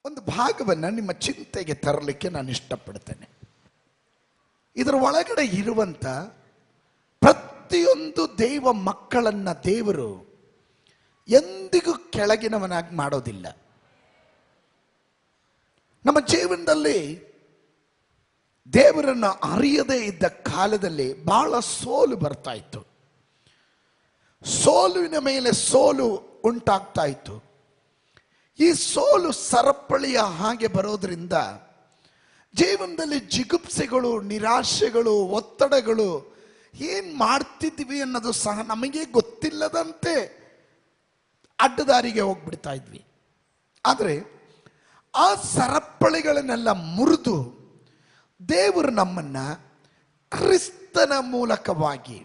ಒಂದು ಭಾಗವನ್ನು ನಿಮ್ಮ ಚಿಂತೆಗೆ ತರಲಿಕ್ಕೆ ನಾನು ಇಷ್ಟಪಡ್ತೇನೆ. ಇದರ ಒಳಗಡೆ ಇರುವಂತ ಪ್ರತಿಯೊಂದು ದೈವ ಮಕ್ಕಳನ್ನ ದೇವರು ಎಂದಿಗೂ ಕೆಳಗಿನವನಾಗಿ ಮಾಡೋದಿಲ್ಲ. ನಮ್ಮ ಜೀವನದಲ್ಲಿ ದೇವರನ್ನು ಅರಿಯದೇ ಇದ್ದ ಕಾಲದಲ್ಲಿ ಬಹಳ ಸೋಲು ಬರ್ತಾ ಇತ್ತು. ಸೋಲುವಿನ ಮೇಲೆ ಸೋಲು ಉಂಟಾಗ್ತಾ ಇತ್ತು. ಈ ಸೋಲು ಸರಪಳಿಯ ಹಾಗೆ ಬರೋದ್ರಿಂದ ಜೀವನದಲ್ಲಿ ಜಿಗುಪ್ಸೆಗಳು, ನಿರಾಶೆಗಳು, ಒತ್ತಡಗಳು, ಏನ್ ಮಾಡ್ತಿದ್ವಿ ಅನ್ನೋದು ಸಹ ನಮಗೆ ಗೊತ್ತಿಲ್ಲದಂತೆ ಅಡ್ಡದಾರಿಗೆ ಹೋಗ್ಬಿಡ್ತಾ ಇದ್ವಿ. ಆದರೆ ಆ ಸರಪಳಿಗಳನ್ನೆಲ್ಲ ಮುರಿದು ದೇವರು ನಮ್ಮನ್ನ ಕ್ರಿಸ್ತನ ಮೂಲಕವಾಗಿ,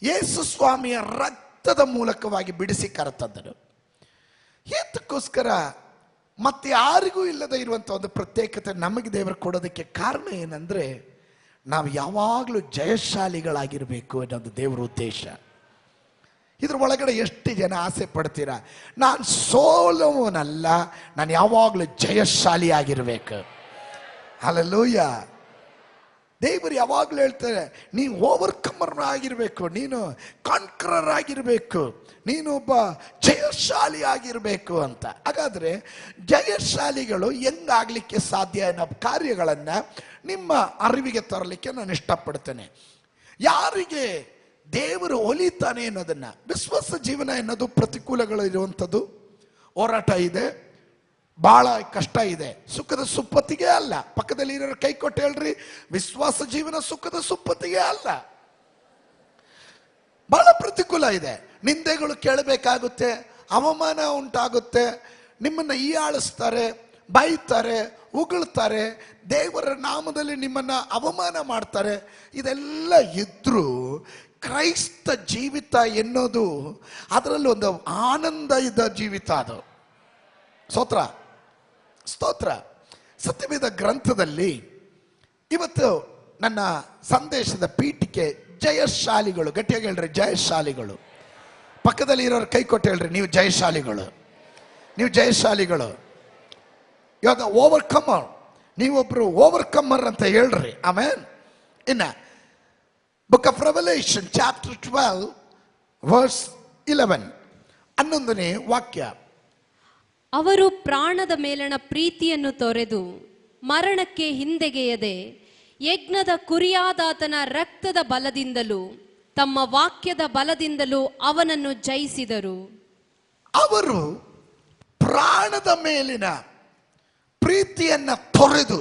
ಯೇಸು ಸ್ವಾಮಿಯ ರಕ್ತದ ಮೂಲಕವಾಗಿ ಬಿಡಿಸಿ ಕರೆತಂದನು. ಏತಕ್ಕೋಸ್ಕರ ಮತ್ತೆ ಯಾರಿಗೂ ಇಲ್ಲದೆ ಇರುವಂಥ ಒಂದು ಪ್ರತ್ಯೇಕತೆ ನಮಗೆ ದೇವರು ಕೊಡೋದಕ್ಕೆ ಕಾರಣ ಏನಂದ್ರೆ, ನಾವು ಯಾವಾಗಲೂ ಜಯಶಾಲಿಗಳಾಗಿರಬೇಕು ಅನ್ನೋದು ದೇವರ ಉದ್ದೇಶ. ಇದ್ರ ಒಳಗಡೆ ಎಷ್ಟು ಜನ ಆಸೆ ಪಡ್ತೀರಾ, ನಾನು ಸೋಲುವನಲ್ಲ, ನಾನು ಯಾವಾಗಲೂ ಜಯಶಾಲಿ ಆಗಿರ್ಬೇಕು. ಹಲ್ಲೆಲೂಯ. ದೇವರು ಯಾವಾಗಲೂ ಹೇಳ್ತಾರೆ, ನೀನು ಓವರ್ಕಮರ್ ಆಗಿರಬೇಕು, ನೀನು ಕಾನ್ಕರರ್ ಆಗಿರಬೇಕು, ನೀನು ಒಬ್ಬ ಜಯಶಾಲಿ ಆಗಿರಬೇಕು ಅಂತ. ಹಾಗಾದ್ರೆ ಜಯಶಾಲಿಗಳು ಹೆಂಗಾಗ್ಲಿಕ್ಕೆ ಸಾಧ್ಯ ಅನ್ನೋ ಕಾರ್ಯಗಳನ್ನ ನಿಮ್ಮ ಅರಿವಿಗೆ ತರಲಿಕ್ಕೆ ನಾನು ಇಷ್ಟಪಡ್ತೇನೆ. ಯಾರಿಗೆ ದೇವರು ಒಲಿತಾನೆ ಅನ್ನೋದನ್ನ, ವಿಶ್ವಾಸ ಜೀವನ ಎನ್ನೋದು ಪ್ರತಿಕೂಲಗಳು ಇರುವಂಥದ್ದು, ಹೋರಾಟ ಇದೆ, ಬಹಳ ಕಷ್ಟ ಇದೆ, ಸುಖದ ಸುಪ್ಪತ್ತಿಗೆ ಅಲ್ಲ. ಪಕ್ಕದಲ್ಲಿ ಇರೋರು ಕೈ ಕೊಟ್ಟು ಹೇಳ್ರಿ, ವಿಶ್ವಾಸ ಜೀವನ ಸುಖದ ಸುಪ್ಪತ್ತಿಗೆ ಅಲ್ಲ, ಬಹಳ ಪ್ರತಿಕೂಲ ಇದೆ. ನಿಂದೆಗಳು ಕೇಳಬೇಕಾಗುತ್ತೆ, ಅವಮಾನ ಉಂಟಾಗುತ್ತೆ, ನಿಮ್ಮನ್ನ ಹೀಯಾಳಿಸ್ತಾರೆ, ಬೈತಾರೆ, ಉಗುಳ್ತಾರೆ, ದೇವರ ನಾಮದಲ್ಲಿ ನಿಮ್ಮನ್ನ ಅವಮಾನ ಮಾಡ್ತಾರೆ. ಇದೆಲ್ಲ ಇದ್ರೂ ಕ್ರೈಸ್ತ ಜೀವಿತ ಎನ್ನೋದು ಅದರಲ್ಲಿ ಒಂದು ಆನಂದ ಇದ್ದ ಜೀವಿತ. ಅದು ಸ್ತೋತ್ರ ಸ್ತೋತ್ರ. ಸತ್ಯವೇದ ಗ್ರಂಥದಲ್ಲಿ ಇವತ್ತು ನನ್ನ ಸಂದೇಶದ ಪೀಠಿಕೆ ಜಯಶಾಲಿಗಳು. ಗಟ್ಟಿಯಾಗಿ ಹೇಳ್ರಿ, ಜಯಶಾಲಿಗಳು. ಪಕ್ಕದಲ್ಲಿ ಇರೋರು ಕೈ ಕೊಟ್ಟು ಹೇಳ್ರಿ, ನೀವು ಜಯಶಾಲಿಗಳು, ನೀವು ಜಯಶಾಲಿಗಳು. ಇವಾಗ ಓವರ್ಕಮರ್, ನೀವೊಬ್ರು ಓವರ್ಕಮರ್ ಅಂತ ಹೇಳ್ರಿ. ಆಮೇಲೆ ಇನ್ನ book of Revelation chapter 12 verse 11, 11ನೇ ವಾಕ್ಯ. ಅವರು ಪ್ರಾಣದ ಮೇಲಣ ಪ್ರೀತಿಯನ್ನು ತೊರೆದು ಮರಣಕ್ಕೆ ಹಿಂದೆಗೆಯದೆ ಯಜ್ಞದ ಕುರಿಯಾದಾತನ ರಕ್ತದ ಬಲದಿಂದಲೂ ತಮ್ಮ ವಾಕ್ಯದ ಬಲದಿಂದಲೂ ಅವನನ್ನು ಜಯಿಸಿದರು. ಅವರು ಪ್ರಾಣದ ಮೇಲಿನ ಪ್ರೀತಿಯನ್ನ ತೊರೆದು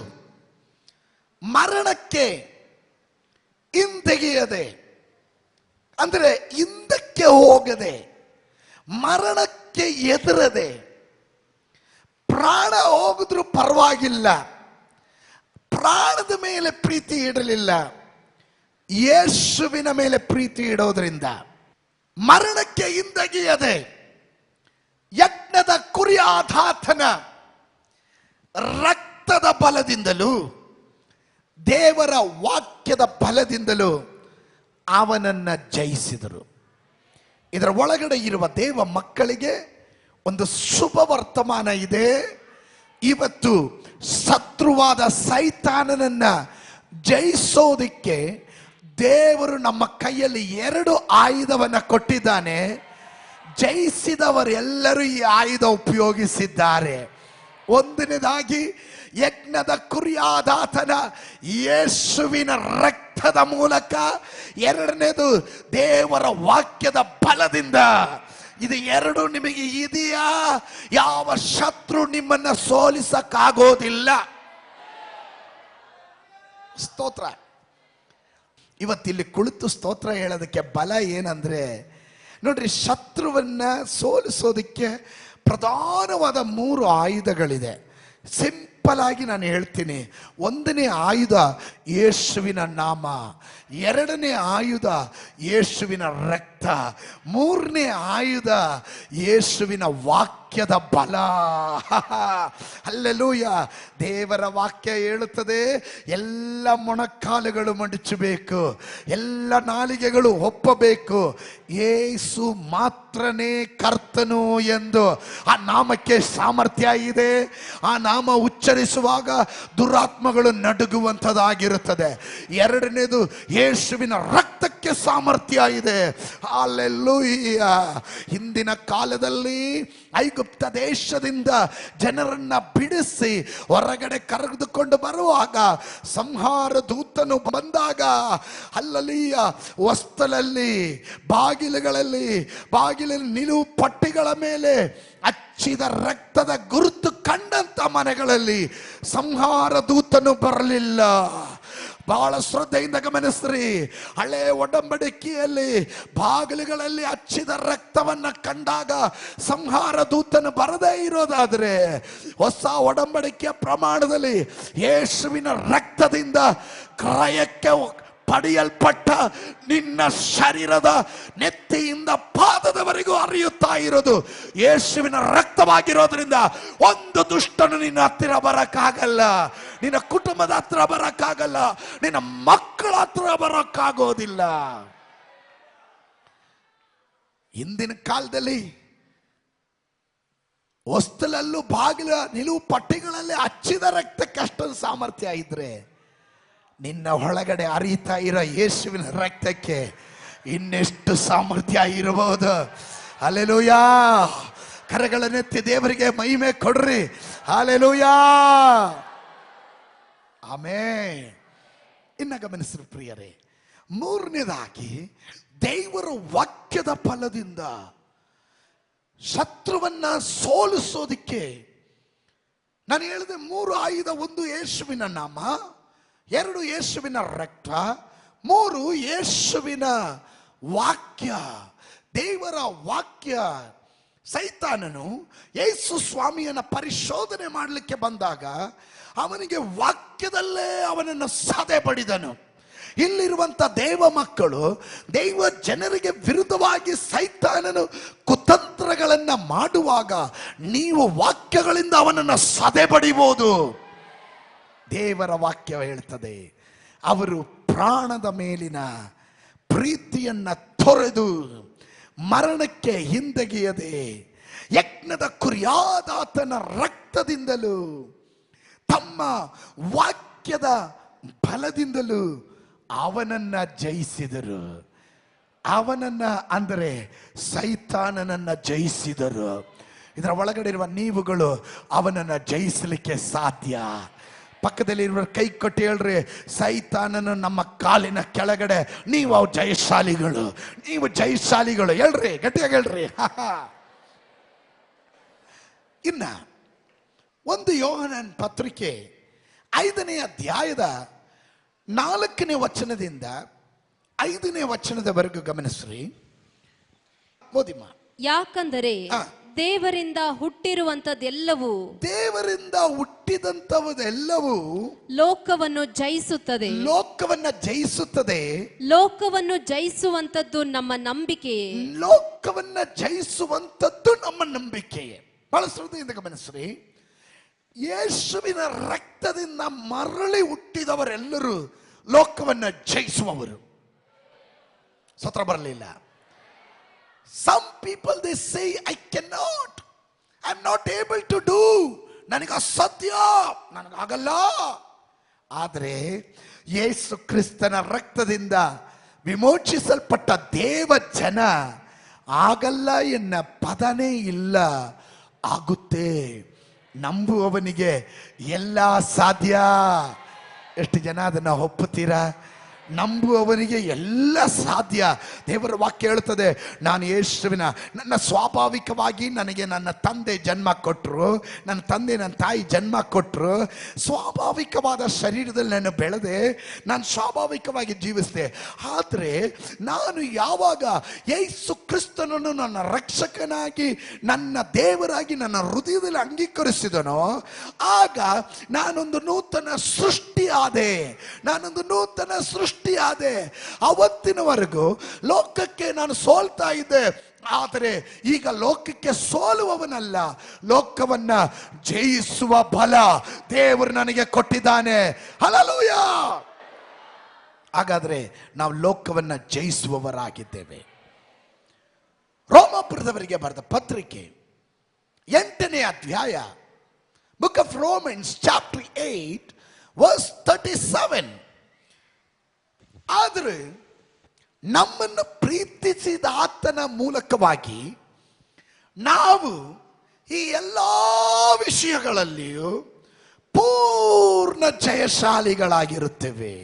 ಮರಣಕ್ಕೆ ಹಿಂದೆಗೆಯದೆ, ಅಂದ್ರೆ ಹಿಂದಕ್ಕೆ ಹೋಗದೆ, ಮರಣಕ್ಕೆ ಎದುರದೆ, ಪ್ರಾಣ ಹೋಗಿದ್ರು ಪರವಾಗಿಲ್ಲ, ಪ್ರಾಣದ ಮೇಲೆ ಪ್ರೀತಿ ಇಡಲಿಲ್ಲ, ಯೇಸುವಿನ ಮೇಲೆ ಪ್ರೀತಿ ಇಡೋದ್ರಿಂದ ಮರಣಕ್ಕೆ ಹಿಂದೆಗೆಯದೆ ಯಜ್ಞದ ಕುರಿಯಾದಾತನ ರಕ್ತದ ಬಲದಿಂದಲೂ ದೇವರ ವಾಕ್ಯದ ಬಲದಿಂದಲೂ ಅವನನ್ನ ಜಯಿಸಿದರು. ಇದರ ಒಳಗಡೆ ಇರುವ ದೇವ ಮಕ್ಕಳಿಗೆ ಒಂದು ಶುಭ ವರ್ತಮಾನ ಇದೆ. ಇವತ್ತು ಶತ್ರುವಾದ ಸೈತಾನನನ್ನ ಜಯಿಸೋದಿಕ್ಕೆ ದೇವರು ನಮ್ಮ ಕೈಯಲ್ಲಿ 2 ಆಯುಧವನ್ನ ಕೊಟ್ಟಿದ್ದಾನೆ. ಜಯಿಸಿದವರೆಲ್ಲರೂ ಈ ಆಯುಧ ಉಪಯೋಗಿಸಿದ್ದಾರೆ. ಒಂದನೇದಾಗಿ ಯಜ್ಞದ ಕುರಿಯಾದಾತನ ಯೇಸುವಿನ ರಕ್ತದ ಮೂಲಕ, ಎರಡನೇದು ದೇವರ ವಾಕ್ಯದ ಬಲದಿಂದ. ಇದು 2 ನಿಮಗೆ ಇದೆಯಾ, ಯಾವ ಶತ್ರು ನಿಮ್ಮನ್ನ ಸೋಲಿಸಕ್ಕಾಗೋದಿಲ್ಲ. ಸ್ತೋತ್ರ. ಇವತ್ತಿಲ್ಲಿ ಕುಳಿತು ಸ್ತೋತ್ರ ಹೇಳೋದಕ್ಕೆ ಬಲ ಏನಂದ್ರೆ, ನೋಡ್ರಿ, ಶತ್ರುವನ್ನ ಸೋಲಿಸೋದಕ್ಕೆ ಪ್ರಧಾನವಾದ 3 ಆಯುಧಗಳಿದೆ. ಸಿಂಪಲ್ ಆಗಿ ನಾನು ಹೇಳ್ತೀನಿ. ಒಂದನೇ ಆಯುಧ ಯೇಸುವಿನ ನಾಮ, ಎರಡನೇ ಆಯುಧ ಯೇಸುವಿನ ರಕ್ತ, ಆಯುಧ, ಮೂರನೇ ಆಯುಧ ಯೇಸುವಿನ ವಾಕ್ಯದ ಬಲ. ಹಲ್ಲೆಲೂಯ. ದೇವರ ವಾಕ್ಯ ಹೇಳುತ್ತದೆ, ಎಲ್ಲ ಮೊಣಕಾಲುಗಳು ಮಡಚಬೇಕು, ಎಲ್ಲ ನಾಲಿಗೆಗಳು ಒಪ್ಪಬೇಕು, ಯೇಸು ಮಾತ್ರನೇ ಕರ್ತನು ಎಂದು. ಆ ನಾಮಕ್ಕೆ ಸಾಮರ್ಥ್ಯ ಇದೆ. ಆ ನಾಮ ಉಚ್ಚರಿಸುವಾಗ ದುರಾತ್ಮಗಳು ನಡುಗುವಂಥದ್ದಾಗಿರುತ್ತದೆ. ಎರಡನೇದು, ಯೇಸುವಿನ ರಕ್ತಕ್ಕೆ ಸಾಮರ್ಥ್ಯ ಇದೆ. ಹಲ್ಲೆಲೂಯ. ಹಿಂದಿನ ಕಾಲದಲ್ಲಿ ಐಗುಪ್ತ ದೇಶದಿಂದ ಜನರನ್ನ ಬಿಡಿಸಿ ಹೊರಗಡೆ ಕರೆದುಕೊಂಡು ಬರುವಾಗ ಸಂಹಾರ ದೂತನು ಬಂದಾಗ ಅಲ್ಲಲ್ಲಿಯ ಹೊಸ್ತಲಲ್ಲಿ, ಬಾಗಿಲುಗಳಲ್ಲಿ, ನಿಲುವು ಪಟ್ಟಿಗಳ ಮೇಲೆ ಹಚ್ಚಿದ ರಕ್ತದ ಗುರುತು ಕಂಡಂತ ಮನೆಗಳಲ್ಲಿ ಸಂಹಾರ ದೂತನು ಬರಲಿಲ್ಲ. ಬಹಳ ಶ್ರದ್ಧೆಯಿಂದ ಗಮನಿಸ್ರಿ. ಹಳೆ ಒಡಂಬಡಿಕೆಯಲ್ಲಿ ಬಾಗಿಲುಗಳಲ್ಲಿ ಹಚ್ಚಿದ ರಕ್ತವನ್ನ ಕಂಡಾಗ ಸಂಹಾರ ದೂತನು ಬರದೇ ಇರೋದಾದ್ರೆ, ಹೊಸ ಒಡಂಬಡಿಕೆಯ ಪ್ರಮಾಣದಲ್ಲಿ ಯೇಸುವಿನ ರಕ್ತದಿಂದ ಕ್ರಯಕ್ಕೆ ಪಡೆಯಲ್ಪಟ್ಟ ನಿನ್ನ ಶರೀರದ ನೆತ್ತಿಯಿಂದ ಪಾದದವರೆಗೂ ಹರಿಯುತ್ತಾ ಇರೋದು ಯೇಸುವಿನ ರಕ್ತವಾಗಿರೋದ್ರಿಂದ ಒಂದು ದುಷ್ಟನು ನಿನ್ನ ಹತ್ತಿರ ಬರಕ್ಕಾಗಲ್ಲ, ನಿನ್ನ ಕುಟುಂಬದ ಹತ್ರ ಬರಕ್ಕಾಗಲ್ಲ, ನಿನ್ನ ಮಕ್ಕಳ ಹತ್ರ ಬರಕ್ಕಾಗೋದಿಲ್ಲ. ಹಿಂದಿನ ಕಾಲದಲ್ಲಿ ಹೊಸ್ತಲಲ್ಲೂ ಬಾಗಿಲ ನಿಲುವು ಪಟ್ಟಿಗಳಲ್ಲಿ ಹಚ್ಚಿದ ರಕ್ತಕ್ಕೆ ಅಷ್ಟೊಂದು ಸಾಮರ್ಥ್ಯ ಇದ್ರೆ, ನಿನ್ನ ಒಳಗಡೆ ಹರಿಯುತ್ತಾ ಇರೋ ಯೇಸುವಿನ ರಕ್ತಕ್ಕೆ ಇನ್ನೆಷ್ಟು ಸಾಮರ್ಥ್ಯ ಇರಬಹುದು. ಹಲ್ಲೆಲೂಯಾ. ಕರಗಳನ್ನೆತ್ತಿ ದೇವರಿಗೆ ಮಹಿಮೆ ಕೊಡ್ರಿ. ಹಲ್ಲೆಲೂಯಾ. ಆಮೆನ್. ಇನ್ನ ಗಮನಿಸ್ರಿ ಪ್ರಿಯರೇ, ಮೂರನೇದಾಗಿ ದೇವರ ವಾಕ್ಯದ ಫಲದಿಂದ ಶತ್ರುವನ್ನ ಸೋಲಿಸೋದಿಕ್ಕೆ ನಾನು ಹೇಳಿದೆ, ಮೂರು ಆಯುಧ. ಒಂದು ಯೇಸುವಿನ ನಾಮ, ಎರಡು ಯೇಸುವಿನ ರಕ್ತ, ಮೂರು ಯೇಸುವಿನ ವಾಕ್ಯ. ದೇವರ ವಾಕ್ಯ. ಸೈತಾನನು ಯೇಸು ಸ್ವಾಮಿಯನ್ನ ಪರಿಶೋಧನೆ ಮಾಡಲಿಕ್ಕೆ ಬಂದಾಗ ಅವನಿಗೆ ವಾಕ್ಯದಲ್ಲೇ ಅವನನ್ನು ಸದೆ ಬಡಿದನು. ಇಲ್ಲಿರುವಂತ ದೇವ ಮಕ್ಕಳು, ದೈವ ಜನರಿಗೆ ವಿರುದ್ಧವಾಗಿ ಸೈತಾನನು ಕುತಂತ್ರಗಳನ್ನ ಮಾಡುವಾಗ ನೀವು ವಾಕ್ಯಗಳಿಂದ ಅವನನ್ನು ಸದೆ ಬಡಿಬಹುದು. ದೇವರ ವಾಕ್ಯ ಹೇಳ್ತದೆ, ಅವರು ಪ್ರಾಣದ ಮೇಲಿನ ಪ್ರೀತಿಯನ್ನ ತೊರೆದು ಮರಣಕ್ಕೆ ಹಿಂದೆಗೆಯದೆ ಯಜ್ಞದ ಕುರಿಯಾದಾತನ ರಕ್ತದಿಂದಲೂ ತಮ್ಮ ವಾಕ್ಯದ ಬಲದಿಂದಲೂ ಅವನನ್ನ ಜಯಿಸಿದರು. ಅವನನ್ನ ಅಂದರೆ ಸೈತಾನನನ್ನ ಜಯಿಸಿದರು. ಇದರ ಒಳಗಡೆ ಇರುವ ನೀವುಗಳು ಅವನನ್ನ ಜಯಿಸಲಿಕ್ಕೆ ಸಾಧ್ಯ. ಪಕ್ಕದಲ್ಲಿರುವ ಕೈ ಕೊಟ್ಟು ಹೇಳ್ರಿ, ಸೈತಾನನು ನಮ್ಮ ಕಾಲಿನ ಕೆಳಗಡೆ, ನೀವು ಜಯಶಾಲಿಗಳು, ನೀವು ಜಯಶಾಲಿಗಳು. ಹೇಳ್ರಿ, ಗಟ್ಟಿಯಾಗಿ ಹೇಳ್ರಿ. ಇನ್ನ ಒಂದು ಯೋಹನನ ಪತ್ರಿಕೆ 5ನೇ ಅಧ್ಯಾಯದ 4ನೇ ವಚನದಿಂದ 5ನೇ ವಚನದವರೆಗೂ ಗಮನಿಸ್ರಿ. ಮೋದಿಮ್ಮ. ಯಾಕಂದರೆ ದೇವರಿಂದ ಹುಟ್ಟಿರುವಂತದ್ದೆಲ್ಲವೂ, ದೇವರಿಂದ ಹುಟ್ಟಿದಂತವುದೆಲ್ಲವೂ ಲೋಕವನ್ನು ಜಯಿಸುತ್ತದೆ. ಲೋಕವನ್ನ ಜಯಿಸುತ್ತದೆ. ಲೋಕವನ್ನು ಜಯಿಸುವಂತದ್ದು ನಮ್ಮ ನಂಬಿಕೆಯೇ. ಲೋಕವನ್ನ ಜಯಿಸುವಂತದ್ದು ನಮ್ಮ ನಂಬಿಕೆಯೇ. ಬಹಳ ಶ್ರದ್ಧೆಯಿಂದ ಗಮನಿಸ್ರಿ. ಯೇಸುವಿನ ರಕ್ತದಿಂದ ಮರಳಿ ಹುಟ್ಟಿದವರೆಲ್ಲರೂ ಲೋಕವನ್ನ ಜಯಿಸುವವರು. ಸತ್ರ ಬರಲಿಲ್ಲ. Some people they say, I cannot, I'm not able to do, ನನಗೆ ಅಸಾಧ್ಯ, ನನಗಾಗಲ್ಲ. ಆದರೆ ಯೇಸು ಕ್ರಿಸ್ತನ ರಕ್ತದಿಂದ ವಿಮೋಚಿಸಲ್ಪಟ್ಟ ದೇವ ಜನ ಆಗಲ್ಲ ಎನ್ನ ಪದನೇ ಇಲ್ಲ, ಆಗುತ್ತೆ. ನಂಬುವವನಿಗೆ ಎಲ್ಲ ಸಾಧ್ಯ. ಎಷ್ಟು ಜನ ಅದನ್ನ ಒಪ್ಪುತ್ತೀರಾ? ನಂಬುವವನಿಗೆ ಎಲ್ಲ ಸಾಧ್ಯ. ದೇವರ ವಾಕ್ಯ ಹೇಳುತ್ತದೆ, ನಾನು ಯೇಸುವಿನ, ನನ್ನ ಸ್ವಾಭಾವಿಕವಾಗಿ ನನಗೆ ನನ್ನ ತಂದೆ ಜನ್ಮ ಕೊಟ್ಟರು, ನನ್ನ ತಂದೆ ನನ್ನ ತಾಯಿ ಜನ್ಮ ಕೊಟ್ಟರು, ಸ್ವಾಭಾವಿಕವಾದ ಶರೀರದಲ್ಲಿ ನಾನು ಬೆಳೆದೆ, ನಾನು ಸ್ವಾಭಾವಿಕವಾಗಿ ಜೀವಿಸಿದೆ. ಆದರೆ ನಾನು ಯಾವಾಗ ಯೇಸು ಕ್ರಿಸ್ತನನ್ನು ನನ್ನ ರಕ್ಷಕನಾಗಿ, ನನ್ನ ದೇವರಾಗಿ ನನ್ನ ಹೃದಯದಲ್ಲಿ ಅಂಗೀಕರಿಸಿದನೋ, ಆಗ ನಾನೊಂದು ನೂತನ ಸೃಷ್ಟಿ ಆದೆ. ನಾನೊಂದು ನೂತನ ಸೃಷ್ಟಿ ಸೃಷ್ಟಿಯಾದೆ. ಅವತ್ತಿನವರೆಗೂ ಲೋಕಕ್ಕೆ ನಾನು ಸೋಲ್ತಾ ಇದ್ದೆ, ಆದರೆ ಈಗ ಲೋಕಕ್ಕೆ ಸೋಲುವವನಲ್ಲ, ಲೋಕವನ್ನ ಜಯಿಸುವ ಬಲ ದೇವರು ನನಗೆ ಕೊಟ್ಟಿದ್ದಾನೆ. ಹಲ್ಲೆಲೂಯಾ. ಹಾಗಾದ್ರೆ ನಾವು ಲೋಕವನ್ನ ಜಯಿಸುವವರಾಗಿದ್ದೇವೆ. ರೋಮಾಪುರದವರಿಗೆ ಬರೆದ ಪತ್ರಿಕೆ 8ನೇ ಅಧ್ಯಾಯ, book of Romans chapter 8 verse 37. ಆದರೆ ನಮ್ಮನ್ನು ಪ್ರೀತಿಸಿದ ಆತನ ಮೂಲಕವಾಗಿ ನಾವು ಈ ಎಲ್ಲ ವಿಷಯಗಳಲ್ಲಿಯೂ ಪೂರ್ಣ ಜಯಶಾಲಿಗಳಾಗಿರುತ್ತೇವೆ.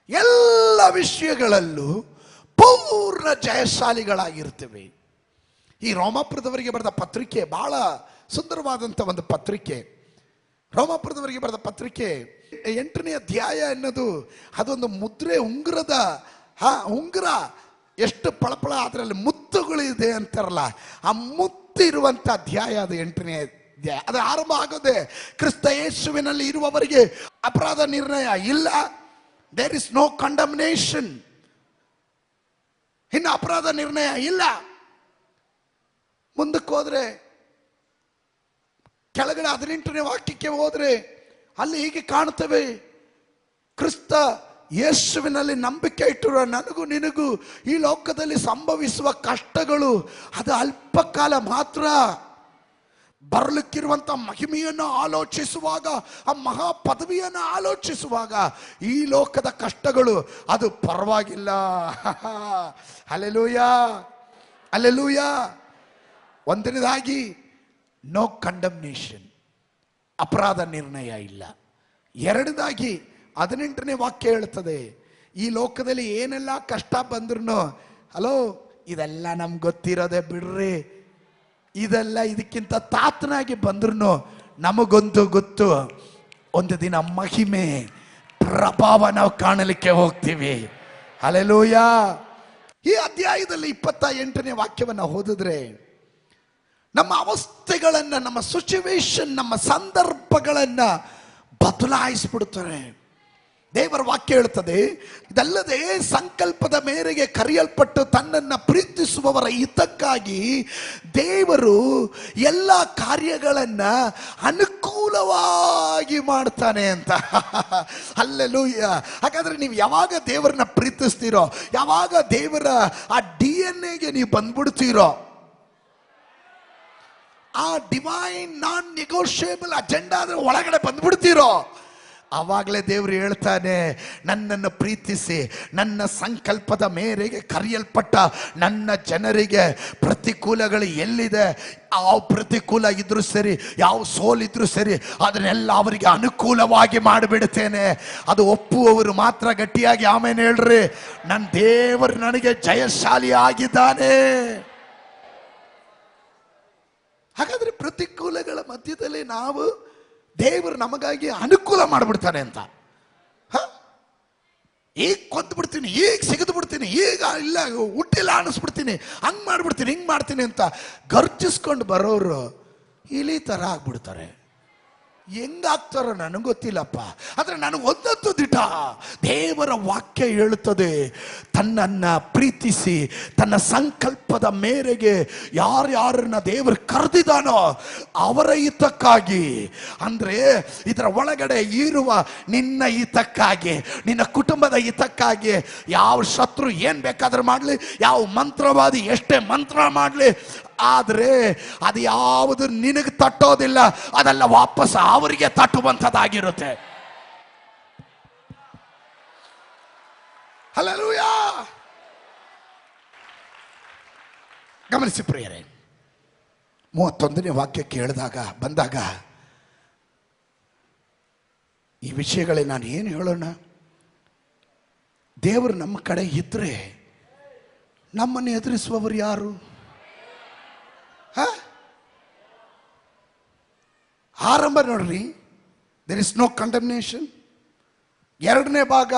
ಎಲ್ಲ ವಿಷಯಗಳಲ್ಲೂ ಪೂರ್ಣ ಜಯಶಾಲಿಗಳಾಗಿರ್ತೇವೆ. ಈ ರೋಮಾಪುರದವರಿಗೆ ಬರೆದ ಪತ್ರಿಕೆ ಬಹಳ ಸುಂದರವಾದಂಥ ಒಂದು ಪತ್ರಿಕೆ. ರೋಮಾಪುರದವರಿಗೆ ಬರೆದ ಪತ್ರಿಕೆ 8ನೇ ಅಧ್ಯಾಯ ಅನ್ನೋದು ಅದೊಂದು ಮುದ್ರೆ, ಉಂಗುರದ ಉಂಗುರ ಎಷ್ಟು ಪಳಪಳ ಅದರಲ್ಲಿ ಮುತ್ತುಗಳಿದೆ ಅಂತಾರಲ್ಲ, ಆ ಮುತ್ತು ಇರುವಂಥ ಅಧ್ಯಾಯ ಅದು 8ನೇ ಅಧ್ಯಾಯ. ಅದು ಆರಂಭ ಆಗೋದೆ ಕ್ರಿಸ್ತ ಯೇಸುವಿನಲ್ಲಿ ಇರುವವರಿಗೆ ಅಪರಾಧ ನಿರ್ಣಯ ಇಲ್ಲ. There is no condemnation. ಇನ್ನು ಅಪರಾಧ ನಿರ್ಣಯ ಇಲ್ಲ. ಮುಂದಕ್ಕೆ ಹೋದ್ರೆ ಕೆಳಗಡೆ 18ನೇ ವಾಕ್ಯಕ್ಕೆ ಹೋದ್ರೆ ಅಲ್ಲಿ ಹೀಗೆ ಕಾಣುತ್ತವೆ, ಕ್ರಿಸ್ತ ಯೇಸುವಿನಲ್ಲಿ ನಂಬಿಕೆ ಇಟ್ಟಿರುವ ನನಗೂ ನಿನಗೂ ಈ ಲೋಕದಲ್ಲಿ ಸಂಭವಿಸುವ ಕಷ್ಟಗಳು ಅದು ಅಲ್ಪ ಕಾಲ ಮಾತ್ರ. ಬರಲಿಕ್ಕಿರುವಂತ ಮಹಿಮೆಯನ್ನು ಆಲೋಚಿಸುವಾಗ, ಆ ಮಹಾ ಪದವಿಯನ್ನು ಆಲೋಚಿಸುವಾಗ ಈ ಲೋಕದ ಕಷ್ಟಗಳು ಅದು ಪರವಾಗಿಲ್ಲ. Hallelujah, hallelujah. ಒಂದನೇದಾಗಿ ನೋ ಕಂಡಮ್ನೇಷನ್, ಅಪರಾಧ ನಿರ್ಣಯ ಇಲ್ಲ. ಎರಡನೇದಾಗಿ 18ನೇ ವಾಕ್ಯ ಹೇಳ್ತದೆ, ಈ ಲೋಕದಲ್ಲಿ ಏನೆಲ್ಲ ಕಷ್ಟ ಬಂದ್ರು, ಹಲೋ ಇದೆಲ್ಲ ನಮ್ಗೆ ಗೊತ್ತಿರೋದೆ ಬಿಡ್ರಿ, ಇದೆಲ್ಲ ಇದಕ್ಕಿಂತ ತಾತನಾಗಿ ಬಂದ್ರು ನಮಗೊಂದು ಗೊತ್ತು, ಒಂದು ದಿನ ಮಹಿಮೆ ಪ್ರಭಾವ ನಾವು ಕಾಣಲಿಕ್ಕೆ ಹೋಗ್ತೀವಿ. ಹಲ್ಲೆಲೂಯಾ. ಈ ಅಧ್ಯಾಯದಲ್ಲಿ 28ನೇ ವಾಕ್ಯವನ್ನು ಓದಿದ್ರೆ ನಮ್ಮ ಅವಸ್ಥೆಗಳನ್ನ, ನಮ್ಮ ಸಿಚುವೇಶನ್, ನಮ್ಮ ಸಂದರ್ಭಗಳನ್ನ ಬದಲಾಯಿಸ್ಬಿಡ್ತಾರೆ. ದೇವರ ವಾಕ್ಯ ಹೇಳ್ತದೆ, ಇದಲ್ಲದೆ ಸಂಕಲ್ಪದ ಮೇರೆಗೆ ಕರೆಯಲ್ಪಟ್ಟು ತನ್ನನ್ನು ಪ್ರೀತಿಸುವವರ ಹಿತಕ್ಕಾಗಿ ದೇವರು ಎಲ್ಲ ಕಾರ್ಯಗಳನ್ನ ಅನುಕೂಲವಾಗಿ ಮಾಡ್ತಾನೆ ಅಂತ. ಹಲ್ಲೆಲೂಯಾ. ಹಾಗಾದ್ರೆ ನೀವು ಯಾವಾಗ ದೇವರನ್ನ ಪ್ರೀತಿಸ್ತೀರೋ, ಯಾವಾಗ ದೇವರ ಆ DNA ಗೆ ನೀವು ಬಂದ್ಬಿಡ್ತೀರೋ, ಆ ಡಿವೈನ್ ನಾನ್ ನೆಗೋಷಿಯಬಲ್ ಅಜೆಂಡಾ ಒಳಗಡೆ ಬಂದ್ಬಿಡ್ತೀರೋ, ಆವಾಗಲೇ ದೇವರು ಹೇಳ್ತಾನೆ, ನನ್ನನ್ನು ಪ್ರೀತಿಸಿ ನನ್ನ ಸಂಕಲ್ಪದ ಮೇರೆಗೆ ಕರೆಯಲ್ಪಟ್ಟ ನನ್ನ ಜನರಿಗೆ ಪ್ರತಿಕೂಲಗಳು ಎಲ್ಲಿದೆ, ಯಾವ ಪ್ರತಿಕೂಲ ಇದ್ರೂ ಸರಿ, ಯಾವ ಸೋಲಿದ್ರೂ ಸರಿ, ಅದನ್ನೆಲ್ಲ ಅವರಿಗೆ ಅನುಕೂಲವಾಗಿ ಮಾಡಿಬಿಡ್ತೇನೆ. ಅದು ಒಪ್ಪುವವರು ಮಾತ್ರ ಗಟ್ಟಿಯಾಗಿ ಆಮೇಲೆ ಹೇಳ್ರಿ, ನನ್ನ ದೇವರು ನನಗೆ ಜಯಶಾಲಿ ಆಗಿದ್ದಾನೆ. ಹಾಗಾದ್ರೆ ಪ್ರತಿಕೂಲಗಳ ಮಧ್ಯದಲ್ಲಿ ನಾವು ದೇವರು ನಮಗಾಗಿ ಅನುಕೂಲ ಮಾಡಿಬಿಡ್ತಾನೆ ಅಂತ. ಈಗ ಕೊಂದು ಬಿಡ್ತೀನಿ, ಈಗ ಸಿಗದು ಬಿಡ್ತೀನಿ, ಈಗ ಇಲ್ಲ ಹುಟ್ಟಿಲ್ಲ ಅನ್ನಿಸ್ಬಿಡ್ತೀನಿ, ಹಂಗ್ ಮಾಡ್ಬಿಡ್ತೀನಿ, ಹಿಂಗ್ ಮಾಡ್ತೀನಿ ಅಂತ ಗರ್ಜಿಸ್ಕೊಂಡು ಬರೋರು ಇಲಿ ತರ ಆಗ್ಬಿಡ್ತಾರೆ. ಹೆಂಗಾಗ್ತಾರೋ ನನಗೆ ಗೊತ್ತಿಲ್ಲಪ್ಪ, ಆದ್ರೆ ನನಗೆ ಒಂದೊಂದು ದಿಟ ದೇವರ ವಾಕ್ಯ ಹೇಳುತ್ತದೆ, ತನ್ನನ್ನ ಪ್ರೀತಿಸಿ ತನ್ನ ಸಂಕಲ್ಪದ ಮೇರೆಗೆ ಯಾರ್ಯಾರನ್ನ ದೇವರು ಕರೆದಿದ್ದಾನೋ ಅವರ ಹಿತಕ್ಕಾಗಿ, ಅಂದ್ರೆ ಇದರ ಒಳಗಡೆ ಇರುವ ನಿನ್ನ ಹಿತಕ್ಕಾಗಿ, ನಿನ್ನ ಕುಟುಂಬದ ಹಿತಕ್ಕಾಗಿ, ಯಾವ ಶತ್ರು ಏನ್ ಬೇಕಾದ್ರೂ ಮಾಡ್ಲಿ, ಯಾವ ಮಂತ್ರವಾದಿ ಎಷ್ಟೇ ಮಂತ್ರ ಮಾಡ್ಲಿ, ಆದ್ರೆ ಅದು ಯಾವುದು ನಿನಗೆ ತಟ್ಟೋದಿಲ್ಲ, ಅದೆಲ್ಲ ವಾಪಸ್ ಅವರಿಗೆ ತಟ್ಟುವಂಥದ್ದಾಗಿರುತ್ತೆ. ಹಲ್ಲೆಲೂಯಾ. ಗಮನಿಸಿ ಪ್ರಿಯರೇ, 31ನೇ ವಾಕ್ಯಕ್ಕೆ ಬಂದಾಗ ಈ ವಿಷಯಗಳೇ ನಾನು ಏನು ಹೇಳೋಣ. ದೇವರು ನಮ್ಮ ಕಡೆ ಇದ್ರೆ ನಮ್ಮನ್ನು ಎದುರಿಸುವವರು ಯಾರು? ಆರಂಭ ನೋಡ್ರಿ, ದೇರ್ ಇಸ್ ನೋ ಕಂಡಮ್ನೇಷನ್. ಎರಡನೇ ಭಾಗ,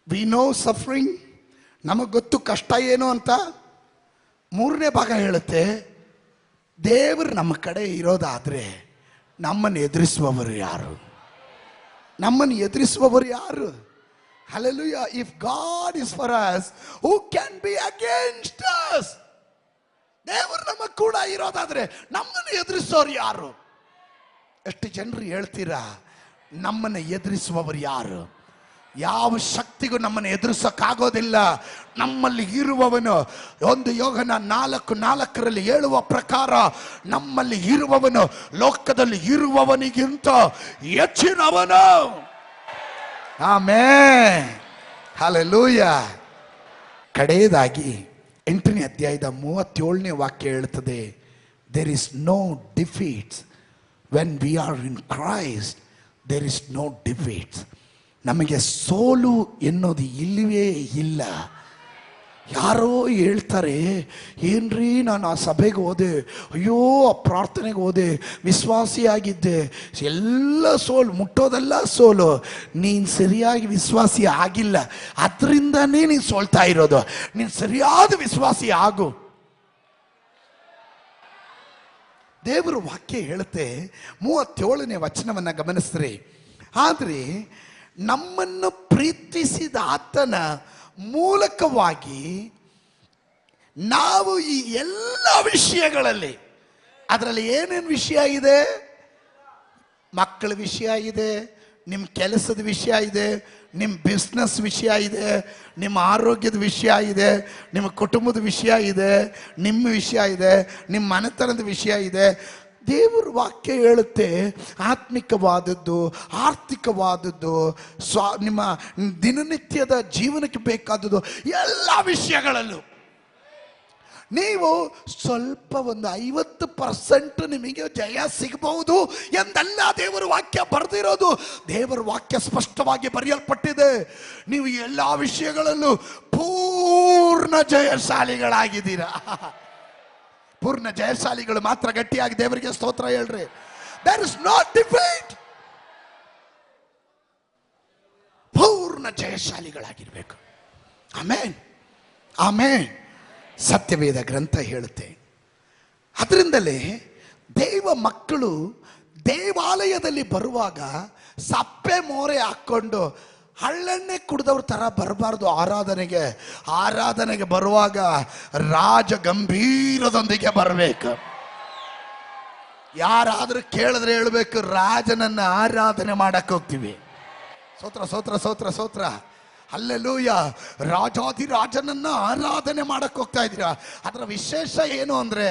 ವಿ ನೋ ಸಫರಿಂಗ್, ನಮಗೆ ಗೊತ್ತು ಕಷ್ಟ ಏನು ಅಂತ. ಮೂರನೇ ಭಾಗ ಹೇಳುತ್ತೆ, ದೇವರು ನಮ್ಮ ಕಡೆ ಇರೋದಾದ್ರೆ ನಮ್ಮನ್ನು ಎದುರಿಸುವವರು ಯಾರು? ನಮ್ಮನ್ನು ಎದುರಿಸುವವರು ಯಾರು? Hallelujah. If God is for us, who can be against us? ದೇವರು ನಮ್ಮ ಕೂಡ ಇರೋದಾದ್ರೆ ನಮ್ಮನ್ನು ಎದುರಿಸೋರು ಯಾರು? ಎಷ್ಟು ಜನರು ಹೇಳ್ತೀರಾ ನಮ್ಮನ್ನು ಎದುರಿಸುವವರು ಯಾರು? ಯಾವ ಶಕ್ತಿಗೂ ನಮ್ಮನ್ನು ಎದುರಿಸಕ್ಕಾಗೋದಿಲ್ಲ. ನಮ್ಮಲ್ಲಿ ಇರುವವನು, ಒಂದು ಯೋಹನ 4:4 ಹೇಳುವ ಪ್ರಕಾರ, ನಮ್ಮಲ್ಲಿ ಇರುವವನು ಲೋಕದಲ್ಲಿ ಇರುವವನಿಗಿಂತ ಹೆಚ್ಚಿನವನು. Amen, hallelujah. ಕಡೆಯದಾಗಿ 8ನೇ ಅಧ್ಯಾಯದ 37ನೇ ವಾಕ್ಯ ಹೇಳುತ್ತದೆ, there is no defeats when we are in Christ. There is no defeats. ನಮಗೆ ಸೋಲು ಎನ್ನೋದು ಇಲ್ಲವೇ ಇಲ್ಲ. ಯಾರೋ ಹೇಳ್ತಾರೆ, ಏನ್ರಿ ನಾನು ಆ ಸಭೆಗೆ ಹೋದೆ, ಅಯ್ಯೋ ಆ ಪ್ರಾರ್ಥನೆಗೆ ಹೋದೆ, ವಿಶ್ವಾಸಿಯಾಗಿದ್ದೆ, ಎಲ್ಲ ಸೋಲು, ಮುಟ್ಟೋದೆಲ್ಲ ಸೋಲು. ನೀನು ಸರಿಯಾಗಿ ವಿಶ್ವಾಸಿ ಆಗಿಲ್ಲ, ಅದರಿಂದನೇ ನೀನು ಸೋಲ್ತಾ ಇರೋದು. ನೀನು ಸರಿಯಾದ ವಿಶ್ವಾಸಿ ಆಗು. ದೇವರು ವಾಕ್ಯ ಹೇಳುತ್ತೆ, 37ನೇ ವಚನವನ್ನು ಗಮನಿಸ್ರಿ. ಆದರೆ ನಮ್ಮನ್ನು ಪ್ರೀತಿಸಿದ ಆತನ ಮೂಲಕವಾಗಿ ನಾವು ಈ ಎಲ್ಲ ವಿಷಯಗಳಲ್ಲಿ, ಅದರಲ್ಲಿ ಏನೇನು ವಿಷಯ ಇದೆ? ಮಕ್ಕಳ ವಿಷಯ ಇದೆ, ನಿಮ್ಮ ಕೆಲಸದ ವಿಷಯ ಇದೆ, ನಿಮ್ಮ ಬಿಸ್ನೆಸ್ ವಿಷಯ ಇದೆ, ನಿಮ್ಮ ಆರೋಗ್ಯದ ವಿಷಯ ಇದೆ, ನಿಮ್ಮ ಕುಟುಂಬದ ವಿಷಯ ಇದೆ, ನಿಮ್ಮ ವಿಷಯ ಇದೆ, ನಿಮ್ಮ ಮನೆತನದ ವಿಷಯ ಇದೆ. ದೇವರ ವಾಕ್ಯ ಹೇಳುತ್ತೆ, ಆತ್ಮಿಕವಾದದ್ದು, ಆರ್ಥಿಕವಾದದ್ದು, ನಿಮ್ಮ ದಿನನಿತ್ಯದ ಜೀವನಕ್ಕೆ ಬೇಕಾದದ್ದು ಎಲ್ಲ ವಿಷಯಗಳಲ್ಲೂ ನೀವು ಸ್ವಲ್ಪ ಒಂದು 50% ನಿಮಗೆ ಜಯ ಸಿಗಬಹುದು ಎಂದಲ್ಲ ದೇವರ ವಾಕ್ಯ ಬರೆದಿರೋದು. ದೇವರ ವಾಕ್ಯ ಸ್ಪಷ್ಟವಾಗಿ ಬರೆಯಲ್ಪಟ್ಟಿದೆ. ನೀವು ಎಲ್ಲ ವಿಷಯಗಳಲ್ಲೂ ಪೂರ್ಣ ಜಯಶಾಲಿಗಳಾಗಿದ್ದೀರಾ. ಪೂರ್ಣ ಜಯಶಾಲಿಗಳು ಮಾತ್ರ ಗಟ್ಟಿಯಾಗಿ ದೇವರಿಗೆ ಸ್ತೋತ್ರ ಹೇಳ್ರಿ. There is not defeat. ಪೂರ್ಣ ಜಯಶಾಲಿಗಳಾಗಿರ್ಬೇಕು. Amen, amen. ಸತ್ಯವೇದ ಗ್ರಂಥ ಹೇಳುತ್ತೆ. ಅದರಿಂದಲೇ ದೇವ ಮಕ್ಕಳು ದೇವಾಲಯದಲ್ಲಿ ಬರುವಾಗ ಸಪ್ಪೆ ಮೋರೆ ಹಾಕ್ಕೊಂಡು ಹಳ್ಳೆಣ್ಣೆ ಕುಡಿದವ್ರ ಥರ ಬರಬಾರ್ದು. ಆರಾಧನೆಗೆ ಬರುವಾಗ ರಾಜ ಗಂಭೀರದೊಂದಿಗೆ ಬರಬೇಕು. ಯಾರಾದರೂ ಕೇಳಿದ್ರೆ ಹೇಳ್ಬೇಕು, ರಾಜನನ್ನ ಆರಾಧನೆ ಮಾಡಕ್ಕೆ ಹೋಗ್ತೀವಿ. ಸ್ತೋತ್ರ ಸ್ತೋತ್ರ ಸ್ತೋತ್ರ ಸ್ತೋತ್ರ, ಹಲ್ಲೆಲೂಯ. ರಾಜಾಧಿರಾಜನನ್ನ ಆರಾಧನೆ ಮಾಡಕ್ಕೆ ಹೋಗ್ತಾ ಇದ್ದೀರಾ. ಅದರ ವಿಶೇಷ ಏನು ಅಂದ್ರೆ,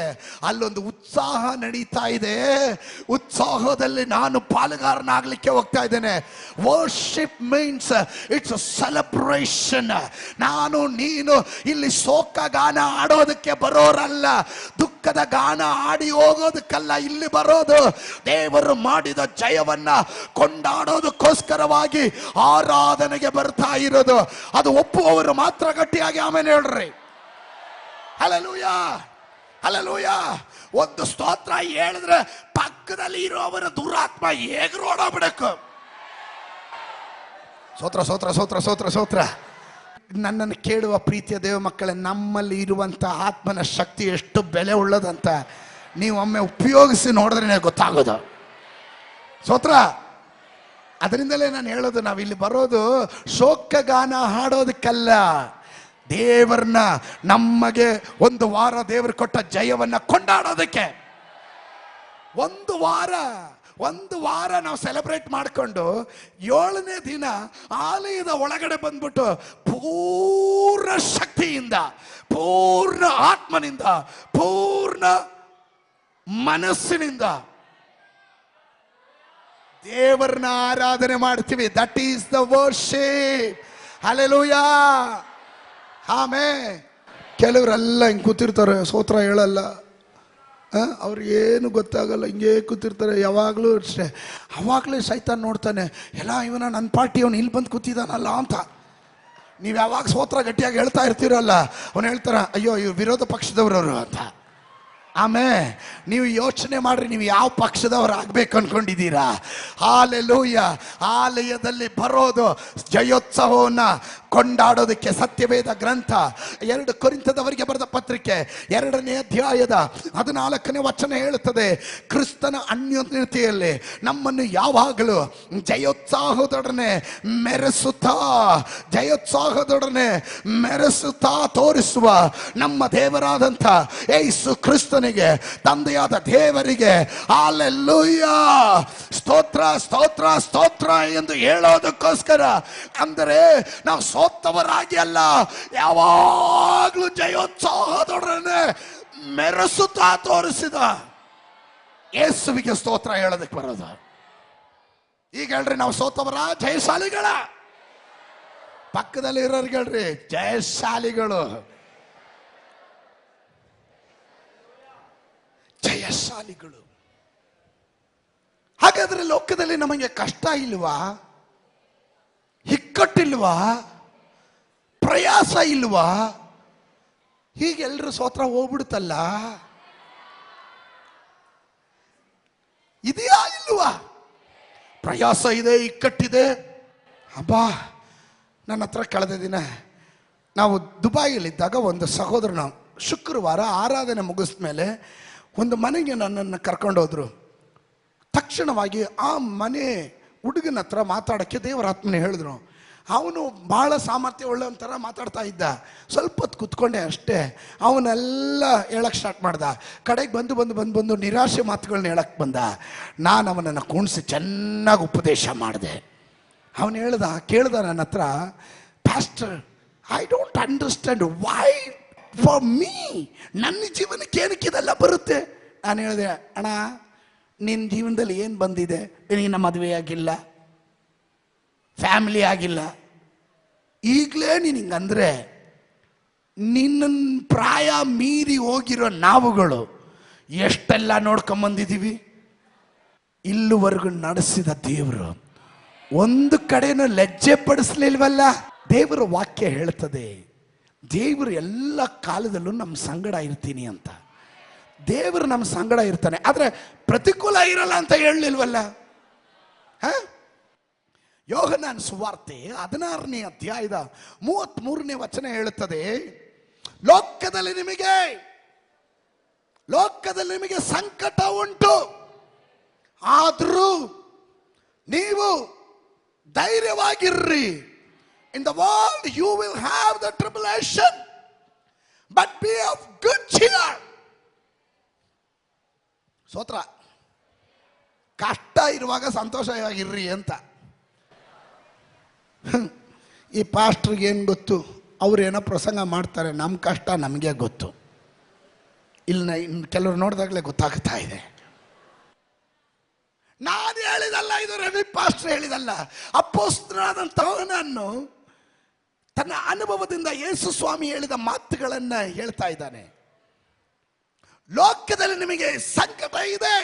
ಅಲ್ಲೊಂದು ಉತ್ಸಾಹ ನಡೀತಾ ಇದೆ. ಉತ್ಸಾಹದಲ್ಲಿ ನಾನು ಪಾಲುಗಾರನಾಗಲಿಕ್ಕೆ ಹೋಗ್ತಾ ಇದ್ದೇನೆ. Worship means it's a celebration. ನಾನು ನೀನು ಇಲ್ಲಿ ಶೋಕ ಗಾನ ಆಡೋದಕ್ಕೆ ಬರೋರಲ್ಲ, ದುಃಖದ ಗಾನ ಆಡಿ ಹೋಗೋದಕ್ಕಲ್ಲ ಇಲ್ಲಿ ಬರೋದು. ದೇವರು ಮಾಡಿದ ಜಯವನ್ನ ಕೊಂಡಾಡೋದಕ್ಕೋಸ್ಕರವಾಗಿ ಆರಾಧನೆಗೆ ಬರ್ತಾ ಇರೋದು. ಅದು ಒಪ್ಪುವವರು ಮಾತ್ರ ಗಟ್ಟಿಯಾಗಿ ಆಮೇಲೆ ಹೇಳ್ರಿ. Hallelujah, hallelujah. ಒಂದು ಸ್ತೋತ್ರ ಹೇಳಿದ್ರೆ ಪಕ್ಕದಲ್ಲಿ ಇರುವವರ ದುರಾತ್ಮ ಎಗರೋಡಬಿಡಬೇಕು. ಸ್ತೋತ್ರ ಸ್ತೋತ್ರ ಸ್ತೋತ್ರ ಸ್ತೋತ್ರ ಸ್ತೋತ್ರ. ನನ್ನನ್ನು ಕೇಳುವ ಪ್ರೀತಿಯ ದೇವ ಮಕ್ಕಳೇ, ನಮ್ಮಲ್ಲಿ ಇರುವಂತ ಆತ್ಮನ ಶಕ್ತಿ ಎಷ್ಟು ಬೆಲೆ ಉಳ್ಳದಂತ ನೀವು ಒಮ್ಮೆ ಉಪಯೋಗಿಸಿ ನೋಡಿದ್ರೆ ಗೊತ್ತಾಗೋದು. ಸ್ತೋತ್ರ. ಅದರಿಂದಲೇ ನಾನು ಹೇಳೋದು, ನಾವಿಲ್ಲಿ ಬರೋದು ಶೋಕಗಾನ ಹಾಡೋದಕ್ಕಲ್ಲ, ದೇವರನ್ನ, ನಮಗೆ ಒಂದು ವಾರ ದೇವರು ಕೊಟ್ಟ ಜಯವನ್ನ ಕೊಂಡಾಡೋದಕ್ಕೆ. ಒಂದು ವಾರ ನಾವು ಸೆಲೆಬ್ರೇಟ್ ಮಾಡಿಕೊಂಡು 7ನೇ ದಿನ ಆಲಯದ ಒಳಗಡೆ ಬಂದ್ಬಿಟ್ಟು ಪೂರ್ಣ ಶಕ್ತಿಯಿಂದ, ಪೂರ್ಣ ಆತ್ಮನಿಂದ, ಪೂರ್ಣ ಮನಸ್ಸಿನಿಂದ ದೇವರನ್ನ ಆರಾಧನೆ ಮಾಡ್ತೀವಿ. That is the worship. Hallelujah, amen. ಕೆಲವರೆಲ್ಲ ಹಿಂಗೆ ಕೂತಿರ್ತಾರೆ, ಸ್ತೋತ್ರ ಹೇಳಲ್ಲ, ಅವ್ರಿಗೇನು ಗೊತ್ತಾಗಲ್ಲ, ಹಿಂಗೆ ಕೂತಿರ್ತಾರೆ ಯಾವಾಗಲೂ ಅಷ್ಟೇ. ಅವಾಗಲೇ ಸೈತಾನ್ ನೋಡ್ತಾನೆ, ಎಲ್ಲ ಇವನ ನನ್ನ ಪಾರ್ಟಿ ಅವನು ಇಲ್ಲಿ ಬಂದು ಕೂತಿದ್ದಾನಲ್ಲ ಅಂತ. ನೀವು ಯಾವಾಗ ಸ್ತೋತ್ರ ಗಟ್ಟಿಯಾಗಿ ಹೇಳ್ತಾ ಇರ್ತೀರಲ್ಲ, ಅವನು ಹೇಳ್ತಾರ, ಅಯ್ಯೋ ಇವ್ರು ವಿರೋಧ ಪಕ್ಷದವ್ರವರು ಅಂತ. ಆಮೇಲೆ ನೀವು ಯೋಚನೆ ಮಾಡ್ರಿ, ನೀವು ಯಾವ ಪಕ್ಷದವ್ರು ಆಗ್ಬೇಕು ಅನ್ಕೊಂಡಿದ್ದೀರಾ? ಹಾಲೆಲೂಯ. ಆಲಯದಲ್ಲಿ ಬರೋದು ಜಯೋತ್ಸವವನ್ನ ಕೊಂಡಾಡೋದಕ್ಕೆ. ಸತ್ಯವೇದ ಗ್ರಂಥ 2 ಕೊರಿಂಥದವರಿಗೆ ಬರೆದ ಪತ್ರಿಕೆ 2ನೇ ಅಧ್ಯಾಯದ 14ನೇ ವಚನ ಹೇಳುತ್ತದೆ, ಕ್ರಿಸ್ತನ ಅನ್ಯೋನ್ಯತೆಯಲ್ಲಿ ನಮ್ಮನ್ನು ಯಾವಾಗಲೂ ಜಯೋತ್ಸಾಹದೊಡನೆ ಮೆರೆಸುತ್ತಾ ತೋರಿಸುವ ನಮ್ಮ ದೇವರಾದಂಥ ಯೇಸು ಕ್ರಿಸ್ತನಿಗೆ, ತಂದೆಯಾದ ದೇವರಿಗೆ ಹಲ್ಲೆಲೂಯ, ಸ್ತೋತ್ರ ಸ್ತೋತ್ರ ಸ್ತೋತ್ರ ಎಂದು ಹೇಳೋದಕ್ಕೋಸ್ಕರ. ಅಂದರೆ ನಾವು ಸೋತವರಾಗಿ ಅಲ್ಲ, ಯಾವಾಗಲೂ ಜಯೋತ್ಸಾಹದೊಡನೆ ಮೆರೆಸುತ್ತಾ ತೋರಿಸಿದ ಯೇಸುವಿಗೆ ಸ್ತೋತ್ರ ಹೇಳೋದಕ್ಕೆ ಬರೋದು. ಈಗ ಹೇಳ್ರಿ, ನಾವು ಸೋತವರ ಜಯಶಾಲಿಗಳ? ಪಕ್ಕದಲ್ಲಿ ಇರೋರ್ಗೆ ಹೇಳ್ರಿ, ಜಯಶಾಲಿಗಳು, ಜಯಶಾಲಿಗಳು. ಹಾಗಾದ್ರೆ ಲೋಕದಲ್ಲಿ ನಮಗೆ ಕಷ್ಟ ಇಲ್ವಾ? ಇಕ್ಕಟ್ಟಿಲ್ವಾ? ಪ್ರಯಾಸ ಇಲ್ವಾ? ಹೀಗೆಲ್ಲರೂ ಸ್ತೋತ್ರ ಹೋಗ್ಬಿಡುತ್ತಲ್ಲ, ಇದೆಯಾ ಇಲ್ವಾ? ಪ್ರಯಾಸ ಇದೆ, ಇಕ್ಕಟ್ಟಿದೆ. ಅಬ್ಬಾ, ನನ್ನ ಹತ್ರ ಕಳೆದ ದಿನ ನಾವು ದುಬೈಯಲ್ಲಿದ್ದಾಗ ಒಂದು ಸಹೋದರನ ಶುಕ್ರವಾರ ಆರಾಧನೆ ಮುಗಿಸಿದ ಮೇಲೆ ಒಂದು ಮನೆಗೆ ನನ್ನನ್ನು ಕರ್ಕೊಂಡೋದ್ರು. ತಕ್ಷಣವಾಗಿ ಆ ಮನೆ ಹುಡುಗನ ಹತ್ರ ಮಾತಾಡೋಕ್ಕೆ ದೇವರಾತ್ಮನೆ ಹೇಳಿದ್ರು. ಅವನು ಭಾಳ ಸಾಮರ್ಥ್ಯ ಒಳ್ಳೆಯೊಂಥರ ಮಾತಾಡ್ತಾ ಇದ್ದ. ಸ್ವಲ್ಪ ಹೊತ್ತು ಕೂತ್ಕೊಂಡೆ ಅಷ್ಟೇ, ಅವನೆಲ್ಲ ಹೇಳಕ್ಕೆ ಸ್ಟಾರ್ಟ್ ಮಾಡ್ದ. ಕಡೆಗೆ ಬಂದು ನಿರಾಶೆ ಮಾತುಗಳನ್ನ ಹೇಳಕ್ಕೆ ಬಂದ. ನಾನು ಅವನನ್ನು ಕುಣಿಸಿ ಚೆನ್ನಾಗಿ ಉಪದೇಶ ಮಾಡಿದೆ. ಅವನು ಕೇಳ್ದ ನನ್ನ ಹತ್ರ, pastor, I don't understand Y for me, ನನ್ನ ಜೀವನಕ್ಕೆ ಏನಕ್ಕೆ ಇದೆಲ್ಲ ಬರುತ್ತೆ? ನಾನು ಹೇಳಿದೆ, ಅಣ್ಣ, ನಿನ್ನ ಜೀವನದಲ್ಲಿ ಏನು ಬಂದಿದೆ? ನಿನ್ನ ಮದುವೆ ಆಗಿಲ್ಲ, ಫ್ಯಾಮಿಲಿ ಆಗಿಲ್ಲ, ಈಗಲೇ ನೀನು ಹಿಂಗಂದ್ರೆ ನಿನ್ನ ಪ್ರಾಯ ಮೀರಿ ಹೋಗಿರೋ ನಾವುಗಳು ಎಷ್ಟೆಲ್ಲ ನೋಡ್ಕೊಂಬಂದಿದ್ದೀವಿ. ಇಲ್ಲಿವರೆಗೂ ನಡೆಸಿದ ದೇವರು ಒಂದು ಕಡೆನೂ ಲಜ್ಜೆ ಪಡಿಸ್ಲಿಲ್ವಲ್ಲ. ದೇವರ ವಾಕ್ಯ ಹೇಳ್ತದೆ, ದೇವರು ಎಲ್ಲ ಕಾಲದಲ್ಲೂ ನಮ್ಮ ಸಂಗಡ ಇರ್ತೀನಿ ಅಂತ. ದೇವರು ನಮ್ಮ ಸಂಗಡ ಇರ್ತಾನೆ, ಆದರೆ ಪ್ರತಿಕೂಲ ಇರಲ್ಲ ಅಂತ ಹೇಳಲಿಲ್ವಲ್ಲ. ಯೋಹನನ ಸುವಾರ್ತೆ 16ನೇ ಅಧ್ಯಾಯದ 33ನೇ ವಚನ ಹೇಳುತ್ತದೆ, ಲೋಕದಲ್ಲಿ ನಿಮಗೆ ಸಂಕಟ ಉಂಟು, ಆದರೂ ನೀವು ಧೈರ್ಯವಾಗಿರ್ರಿ. In the world you will have the tribulation, but be of good cheer. ಸ್ತೋತ್ರ. ಕಷ್ಟ ಇರುವಾಗ ಸಂತೋಷವಾಗಿರ್ರಿ ಅಂತ. ಈ ಪಾಸ್ಟ್ರಿಗೆ ಏನು ಗೊತ್ತು? ಅವ್ರೇನೋ ಪ್ರಸಂಗ ಮಾಡ್ತಾರೆ, ನಮ್ಮ ಕಷ್ಟ ನಮಗೆ ಗೊತ್ತು. ಇನ್ನು ಕೆಲವರು ನೋಡಿದಾಗಲೇ ಗೊತ್ತಾಗ್ತಾ ಇದೆ. ನಾನು ಹೇಳಿದಲ್ಲ, ಇದು ರವಿ ಪಾಸ್ಟರ್ ಹೇಳಿದಲ್ಲ. ಅಪೊಸ್ತಲನಾದಂತಹವನನ್ನು ತನ್ನ ಅನುಭವದಿಂದ ಯೇಸು ಸ್ವಾಮಿ ಹೇಳಿದ ಮಾತುಗಳನ್ನು ಹೇಳ್ತಾ ಇದ್ದಾನೆ. ಲೋಕದಲ್ಲಿ ನಿಮಗೆ ಸಂಕಟ ಇದೆ.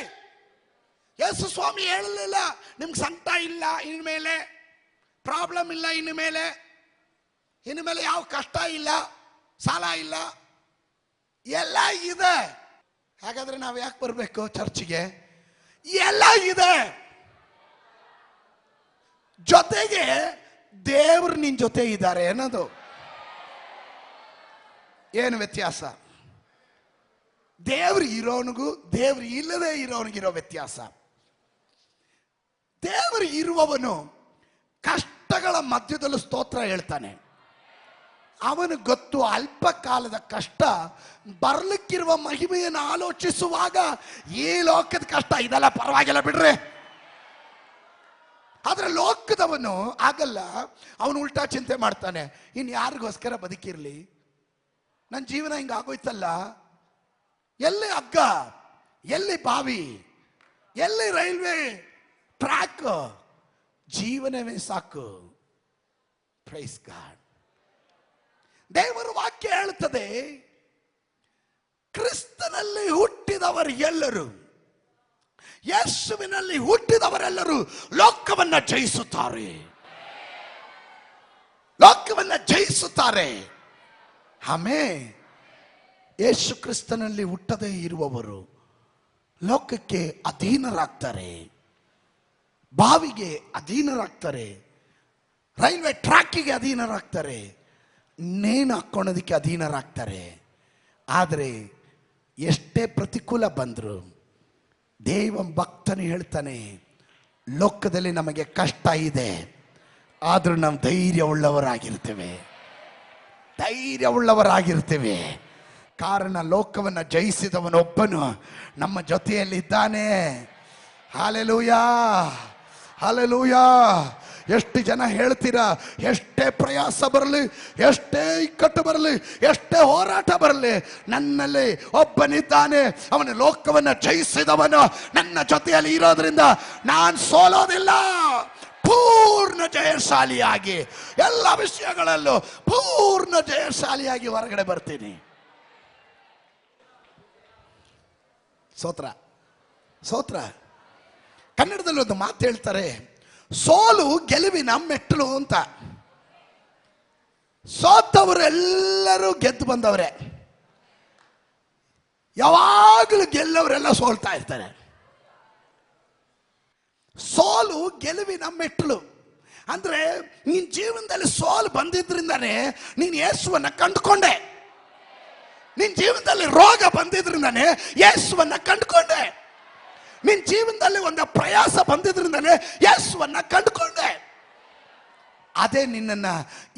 ಯೇಸು ಸ್ವಾಮಿ ಹೇಳಲಿಲ್ಲ ನಿಮ್ಗೆ ಸಂಕಟ ಇಲ್ಲ, ಇನ್ಮೇಲೆ ಪ್ರಾಬ್ಲಮ್ ಇಲ್ಲ, ಇನ್ಮೇಲೆ ಯಾವ ಕಷ್ಟ ಇಲ್ಲ, ಸಾಲ ಇಲ್ಲ, ಎಲ್ಲ ಇದೆ. ಹಾಗಾದ್ರೆ ನಾವು ಯಾಕೆ ಬರಬೇಕು ಚರ್ಚಿಗೆ? ಎಲ್ಲ ಇದೆ. ಜೊತೆಗೆ ದೇವರು ನಿನ್ನ ಜೊತೆ ಇದ್ದಾರೆ ಅನ್ನೋದು. ಏನು ವ್ಯತ್ಯಾಸ? ದೇವ್ರು ಇರೋನಿಗೂ ದೇವ್ರು ಇಲ್ಲದೆ ಇರೋನಿಗಿರೋ ವ್ಯತ್ಯಾಸ. ದೇವರು ಇರುವವನು ಕಷ್ಟಗಳ ಮಧ್ಯದಲ್ಲೂ ಸ್ತೋತ್ರ ಹೇಳ್ತಾನೆ. ಅವನು ಗೊತ್ತು ಅಲ್ಪ ಕಾಲದ ಕಷ್ಟ ಬರ್ಲಿಕ್ಕಿರುವ ಮಹಿಮೆಯನ್ನು ಆಲೋಚಿಸುವಾಗ ಈ ಲೋಕದ ಕಷ್ಟ ಇದೆಲ್ಲ ಪರವಾಗಿಲ್ಲ ಬಿಡ್ರಿ. ಆದ್ರೆ ಲೋಕದವನು ಆಗಲ್ಲ. ಅವನು ಉಲ್ಟಾ ಚಿಂತೆ ಮಾಡ್ತಾನೆ, ಇನ್ನು ಯಾರಿಗೋಸ್ಕರ ಬದುಕಿರ್ಲಿ, ನನ್ನ ಜೀವನ ಹಿಂಗ ಆಗೋಯ್ತಲ್ಲ, ಎಲ್ಲಿ ಹಗ್ಗ, ಎಲ್ಲಿ ಬಾವಿ, ಎಲ್ಲಿ ರೈಲ್ವೆ ಟ್ರ್ಯಾಕ್, ಜೀವನವೇ ಸಾಕು. Praise God. ದೇವರ ವಾಕ್ಯ ಹೇಳುತ್ತದೆ, ಕ್ರಿಸ್ತನಲ್ಲಿ ಹುಟ್ಟಿದವರು ಎಲ್ಲರೂ, ಯೇಸುವಿನಲ್ಲಿ ಹುಟ್ಟಿದವರೆಲ್ಲರೂ ಲೋಕವನ್ನ ಜಯಿಸುತ್ತಾರೆ. ಲೋಕವನ್ನ ಜಯಿಸುತ್ತಾರೆ. ಆಮೇಲೆ ಯೇಸು ಕ್ರಿಸ್ತನಲ್ಲಿ ಹುಟ್ಟದೇ ಇರುವವರು ಲೋಕಕ್ಕೆ ಅಧೀನರಾಗ್ತಾರೆ, ಬಾವಿಗೆ ಅಧೀನರಾಗ್ತಾರೆ, ರೈಲ್ವೆ ಟ್ರ್ಯಾಕಿಗೆ ಅಧೀನರಾಗ್ತಾರೆ, ನೇಣು ಹಾಕ್ಕೊಳ್ಳೋದಕ್ಕೆ ಅಧೀನರಾಗ್ತಾರೆ. ಆದರೆ ಎಷ್ಟೇ ಪ್ರತಿಕೂಲ ಬಂದರು ದೇವ ಭಕ್ತನು ಹೇಳ್ತಾನೆ, ಲೋಕದಲ್ಲಿ ನಮಗೆ ಕಷ್ಟ ಇದೆ, ಆದರೂ ನಾವು ಧೈರ್ಯವುಳ್ಳವರಾಗಿರ್ತೇವೆ. ಕಾರಣ ಲೋಕವನ್ನು ಜಯಿಸಿದವನೊಬ್ಬನು ನಮ್ಮ ಜೊತೆಯಲ್ಲಿದ್ದಾನೆ. Hallelujah, hallelujah. ಎಷ್ಟು ಜನ ಹೇಳ್ತೀರಾ, ಎಷ್ಟೇ ಪ್ರಯಾಸ ಬರಲಿ, ಎಷ್ಟೇ ಇಕ್ಕಟ್ಟು ಬರಲಿ, ಎಷ್ಟೇ ಹೋರಾಟ ಬರಲಿ, ನನ್ನಲ್ಲಿ ಒಬ್ಬನಿದ್ದಾನೆ, ಅವನ ಲೋಕವನ್ನು ಜಯಿಸಿದವನು ನನ್ನ ಜೊತೆಯಲ್ಲಿ ಇರೋದ್ರಿಂದ ನಾನು ಸೋಲೋದಿಲ್ಲ. ಪೂರ್ಣ ಜಯಶಾಲಿಯಾಗಿ ಎಲ್ಲ ವಿಷಯಗಳಲ್ಲೂ ಪೂರ್ಣ ಜಯಶಾಲಿಯಾಗಿ ಹೊರಗಡೆ ಬರ್ತೀನಿ. ಸ್ತೋತ್ರ, ಸ್ತೋತ್ರ. ಕನ್ನಡದಲ್ಲಿ ಒಂದು ಮಾತು ಹೇಳ್ತಾರೆ, ಸೋಲು ಗೆಲುವಿನ ಮೆಟ್ಟಲು ಅಂತ. ಸೋತವರೆಲ್ಲರೂ ಗೆದ್ದು ಬಂದವರೇ, ಯಾವಾಗಲೂ ಗೆಲ್ಲವರೆಲ್ಲ ಸೋಲ್ತಾ ಇರ್ತಾರೆ. ಸೋಲು ಗೆಲುವಿನ ಮೆಟ್ಟಲು ಅಂದ್ರೆ, ನಿನ್ ಜೀವನದಲ್ಲಿ ಸೋಲು ಬಂದಿದ್ರಿಂದಾನೆ ನೀನು ಯೇಸುವನ್ನ ಕಂಡುಕೊಂಡೆ. ನಿನ್ ಜೀವನದಲ್ಲಿ ರೋಗ ಬಂದಿದ್ರಿಂದಾನೆ ಯೇಸುವನ್ನ ಕಂಡುಕೊಂಡೆ. ನಿನ್ ಜೀವನದಲ್ಲಿ ಒಂದು ಪ್ರಯಾಸ ಬಂದಿದ್ರಿಂದಾನೆ ಯೇಸುವನ್ನ ಕಂಡುಕೊಂಡೆ. ಅದೇ ನಿನ್ನನ್ನ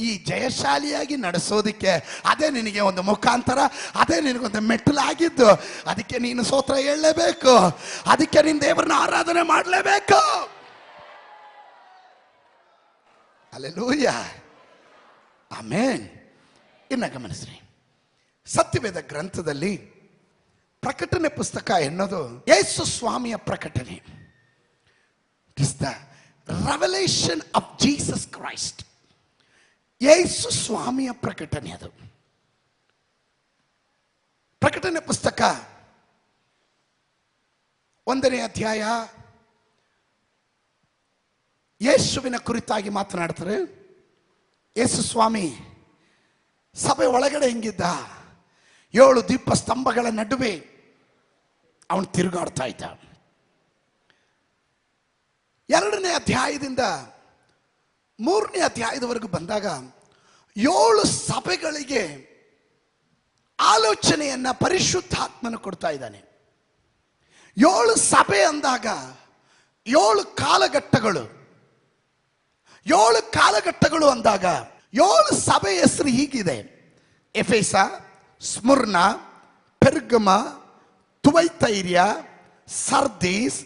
ಈ ಜಯಶಾಲಿಯಾಗಿ ನಡೆಸೋದಿಕ್ಕೆ, ಅದೇ ನಿನಗೆ ಒಂದು ಮುಖಾಂತರ, ಅದೇ ನಿನಗೊಂದು ಮೆಟ್ಟಲಾಗಿದ್ದು. ಅದಕ್ಕೆ ನೀನು ಸ್ತೋತ್ರ ಹೇಳಲೇಬೇಕು, ಅದಕ್ಕೆ ನೀನು ದೇವರನ್ನ ಆರಾಧನೆ ಮಾಡಲೇಬೇಕು. Hallelujah, amen. ಇನ್ನ ಗಮನಿಸ್ರಿ, ಸತ್ಯವೇದ ಗ್ರಂಥದಲ್ಲಿ ಪ್ರಕಟಣೆ ಪುಸ್ತಕ ಎನ್ನೋದು ಯೇಸು ಸ್ವಾಮಿಯ ಪ್ರಕಟಣೆ. It is the revelation of Jesus Christ. ಯೇಸು ಸ್ವಾಮಿಯ ಪ್ರಕಟಣೆ ಅದು. ಪ್ರಕಟಣೆ ಪುಸ್ತಕ 1ನೇ ಅಧ್ಯಾಯ ಯೇಸುವಿನ ಕುರಿತಾಗಿ ಮಾತನಾಡ್ತಾರೆ. ಯೇಸು ಸ್ವಾಮಿ ಸಭೆ ಒಳಗಡೆ ಹೆಂಗಿದ್ದ, 7 ದೀಪ ಸ್ತಂಭಗಳ ನಡುವೆ ಅವನು ತಿರುಗಾಡ್ತಾ ಇದ್ದ. 2ನೇ ಅಧ್ಯಾಯದಿಂದ 3ನೇ ಅಧ್ಯಾಯದವರೆಗೂ ಬಂದಾಗ 7 ಸಭೆಗಳಿಗೆ ಆಲೋಚನೆಯನ್ನ ಪರಿಶುದ್ಧಾತ್ಮನು ಕೊಡ್ತಾ ಇದ್ದಾನೆ. 7 ಸಭೆ ಅಂದಾಗ 7 ಕಾಲಘಟ್ಟಗಳು. 7 ಕಾಲಘಟ್ಟಗಳು ಅಂದಾಗ 7 ಸಭೆ ಹೆಸರು ಹೀಗಿದೆ: ಎಫೆಸ, ಸ್ಮುರ್ನ, ಪೆರ್ಗಮ, ತುವೈತೈರ್ಯ, ಸರ್ದೀಸ್,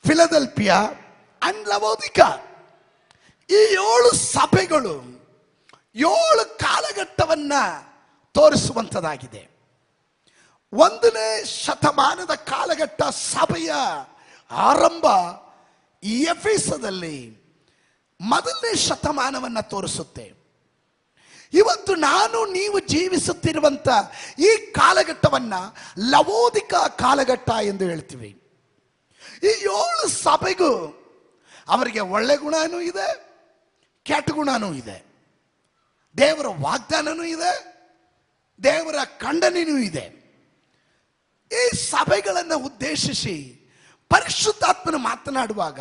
ಫಿಲದೆಲ್ಫಿಯಾ ಅಂಡ್ ಲವೋದಿಕಾ. ಈ 7 ಸಭೆಗಳು 7 ಕಾಲಘಟ್ಟವನ್ನ ತೋರಿಸುವಂಥದ್ದಾಗಿದೆ. 1ನೇ ಶತಮಾನದ ಕಾಲಘಟ್ಟ ಸಭೆಯ ಆರಂಭ ಈ ಎಫೆಸದಲ್ಲಿ 1ನೇ ಶತಮಾನವನ್ನ ತೋರಿಸುತ್ತೆ. ಇವತ್ತು ನಾನು ನೀವು ಜೀವಿಸುತ್ತಿರುವಂತ ಈ ಕಾಲಘಟ್ಟವನ್ನ ಲವೋದಿಕಾ ಕಾಲಘಟ್ಟ ಎಂದು ಹೇಳ್ತೀವಿ. ಈ 7 ಸಭೆಗೂ ಅವರಿಗೆ ಒಳ್ಳೆ ಗುಣನೂ ಇದೆ, ಕೆಟ್ಟ ಗುಣನೂ ಇದೆ. ದೇವರ ವಾಗ್ದಾನನೂ ಇದೆ, ದೇವರ ಖಂಡನೆಯೂ ಇದೆ. ಈ ಸಭೆಗಳನ್ನು ಉದ್ದೇಶಿಸಿ ಪರಿಶುದ್ಧಾತ್ಮನ ಮಾತನಾಡುವಾಗ,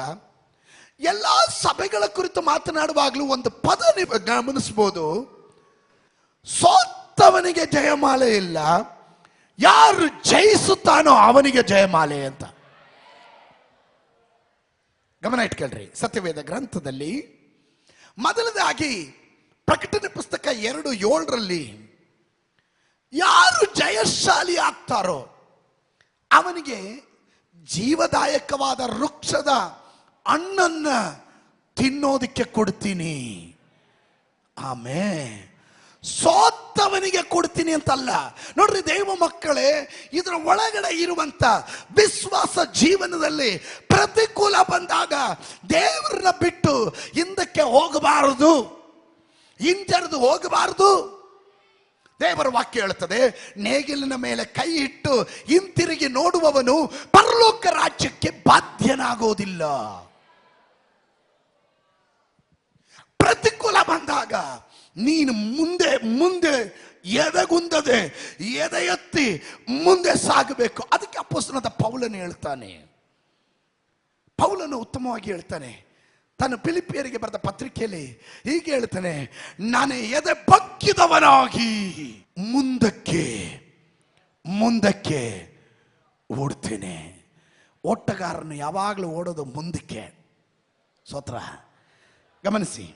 ಎಲ್ಲಾ ಸಭೆಗಳ ಕುರಿತು ಮಾತನಾಡುವಾಗಲೂ ಒಂದು ಪದ ನೀವು ಗಮನಿಸಬಹುದು: ಸೋತವನಿಗೆ ಜಯಮಾಲೆ ಇಲ್ಲ, ಯಾರು ಜಯಿಸುತ್ತಾನೋ ಅವನಿಗೆ ಜಯಮಾಲೆ ಅಂತ. ಗಮನ ಇಟ್ಕೊಳ್ರಿ. ಸತ್ಯವೇದ ಗ್ರಂಥದಲ್ಲಿ ಮೊದಲದಾಗಿ ಪ್ರಕಟಣೆ ಪುಸ್ತಕ 2:7 ಯಾರು ಜಯಶಾಲಿ ಆಗ್ತಾರೋ ಅವನಿಗೆ ಜೀವದಾಯಕವಾದ ವೃಕ್ಷದ ಹಣ್ಣನ್ನ ತಿನ್ನೋದಕ್ಕೆ ಕೊಡ್ತೀನಿ. ಆಮೇಲೆ ಸೋತವನಿಗೆ ಕೊಡ್ತೀನಿ ಅಂತಲ್ಲ. ನೋಡ್ರಿ ದೇವ ಮಕ್ಕಳೇ, ಇದರ ಒಳಗಡೆ ಇರುವಂತ ವಿಶ್ವಾಸ ಜೀವನದಲ್ಲಿ ಪ್ರತಿಕೂಲ ಬಂದಾಗ ದೇವರನ್ನ ಬಿಟ್ಟು ಹಿಂದಕ್ಕೆ ಹೋಗಬಾರದು, ಹಿಂಜರಿದು ಹೋಗಬಾರದು. ದೇವರ ವಾಕ್ಯ ಹೇಳುತ್ತದೆ, ನೇಗಿಲಿನ ಮೇಲೆ ಕೈ ಇಟ್ಟು ಹಿಂತಿರುಗಿ ನೋಡುವವನು ಪರಲೋಕ ರಾಜ್ಯಕ್ಕೆ ಬಾಧ್ಯನಾಗೋದಿಲ್ಲ. ಪ್ರತಿಕೂಲ ಬಂದಾಗ ನೀನು ಮುಂದೆ ಮುಂದೆ ಎದೆಗುಂದದೆ ಎದೆ ಎತ್ತಿ ಮುಂದೆ ಸಾಗಬೇಕು. ಅದಕ್ಕೆ ಅಪೊಸ್ತಲನಾದ ಪೌಲನು ಹೇಳ್ತಾನೆ, ಪೌಲನು ಉತ್ತಮವಾಗಿ ಹೇಳ್ತಾನೆ ತನ್ನ ಫಿಲಿಪಿಯರಿಗೆ ಬರೆದ ಪತ್ರಿಕೆಯಲ್ಲಿ ಹೀಗೆ ಹೇಳ್ತಾನೆ, ನಾನು ಎದೆ ಬಗ್ಗಿದವನಾಗಿ ಮುಂದಕ್ಕೆ ಮುಂದಕ್ಕೆ ಓಡ್ತೇನೆ. ಓಟಗಾರನು ಯಾವಾಗಲೂ ಓಡೋದು ಮುಂದಕ್ಕೆ. ಸ್ತೋತ್ರ. ಗಮನಿಸಿ,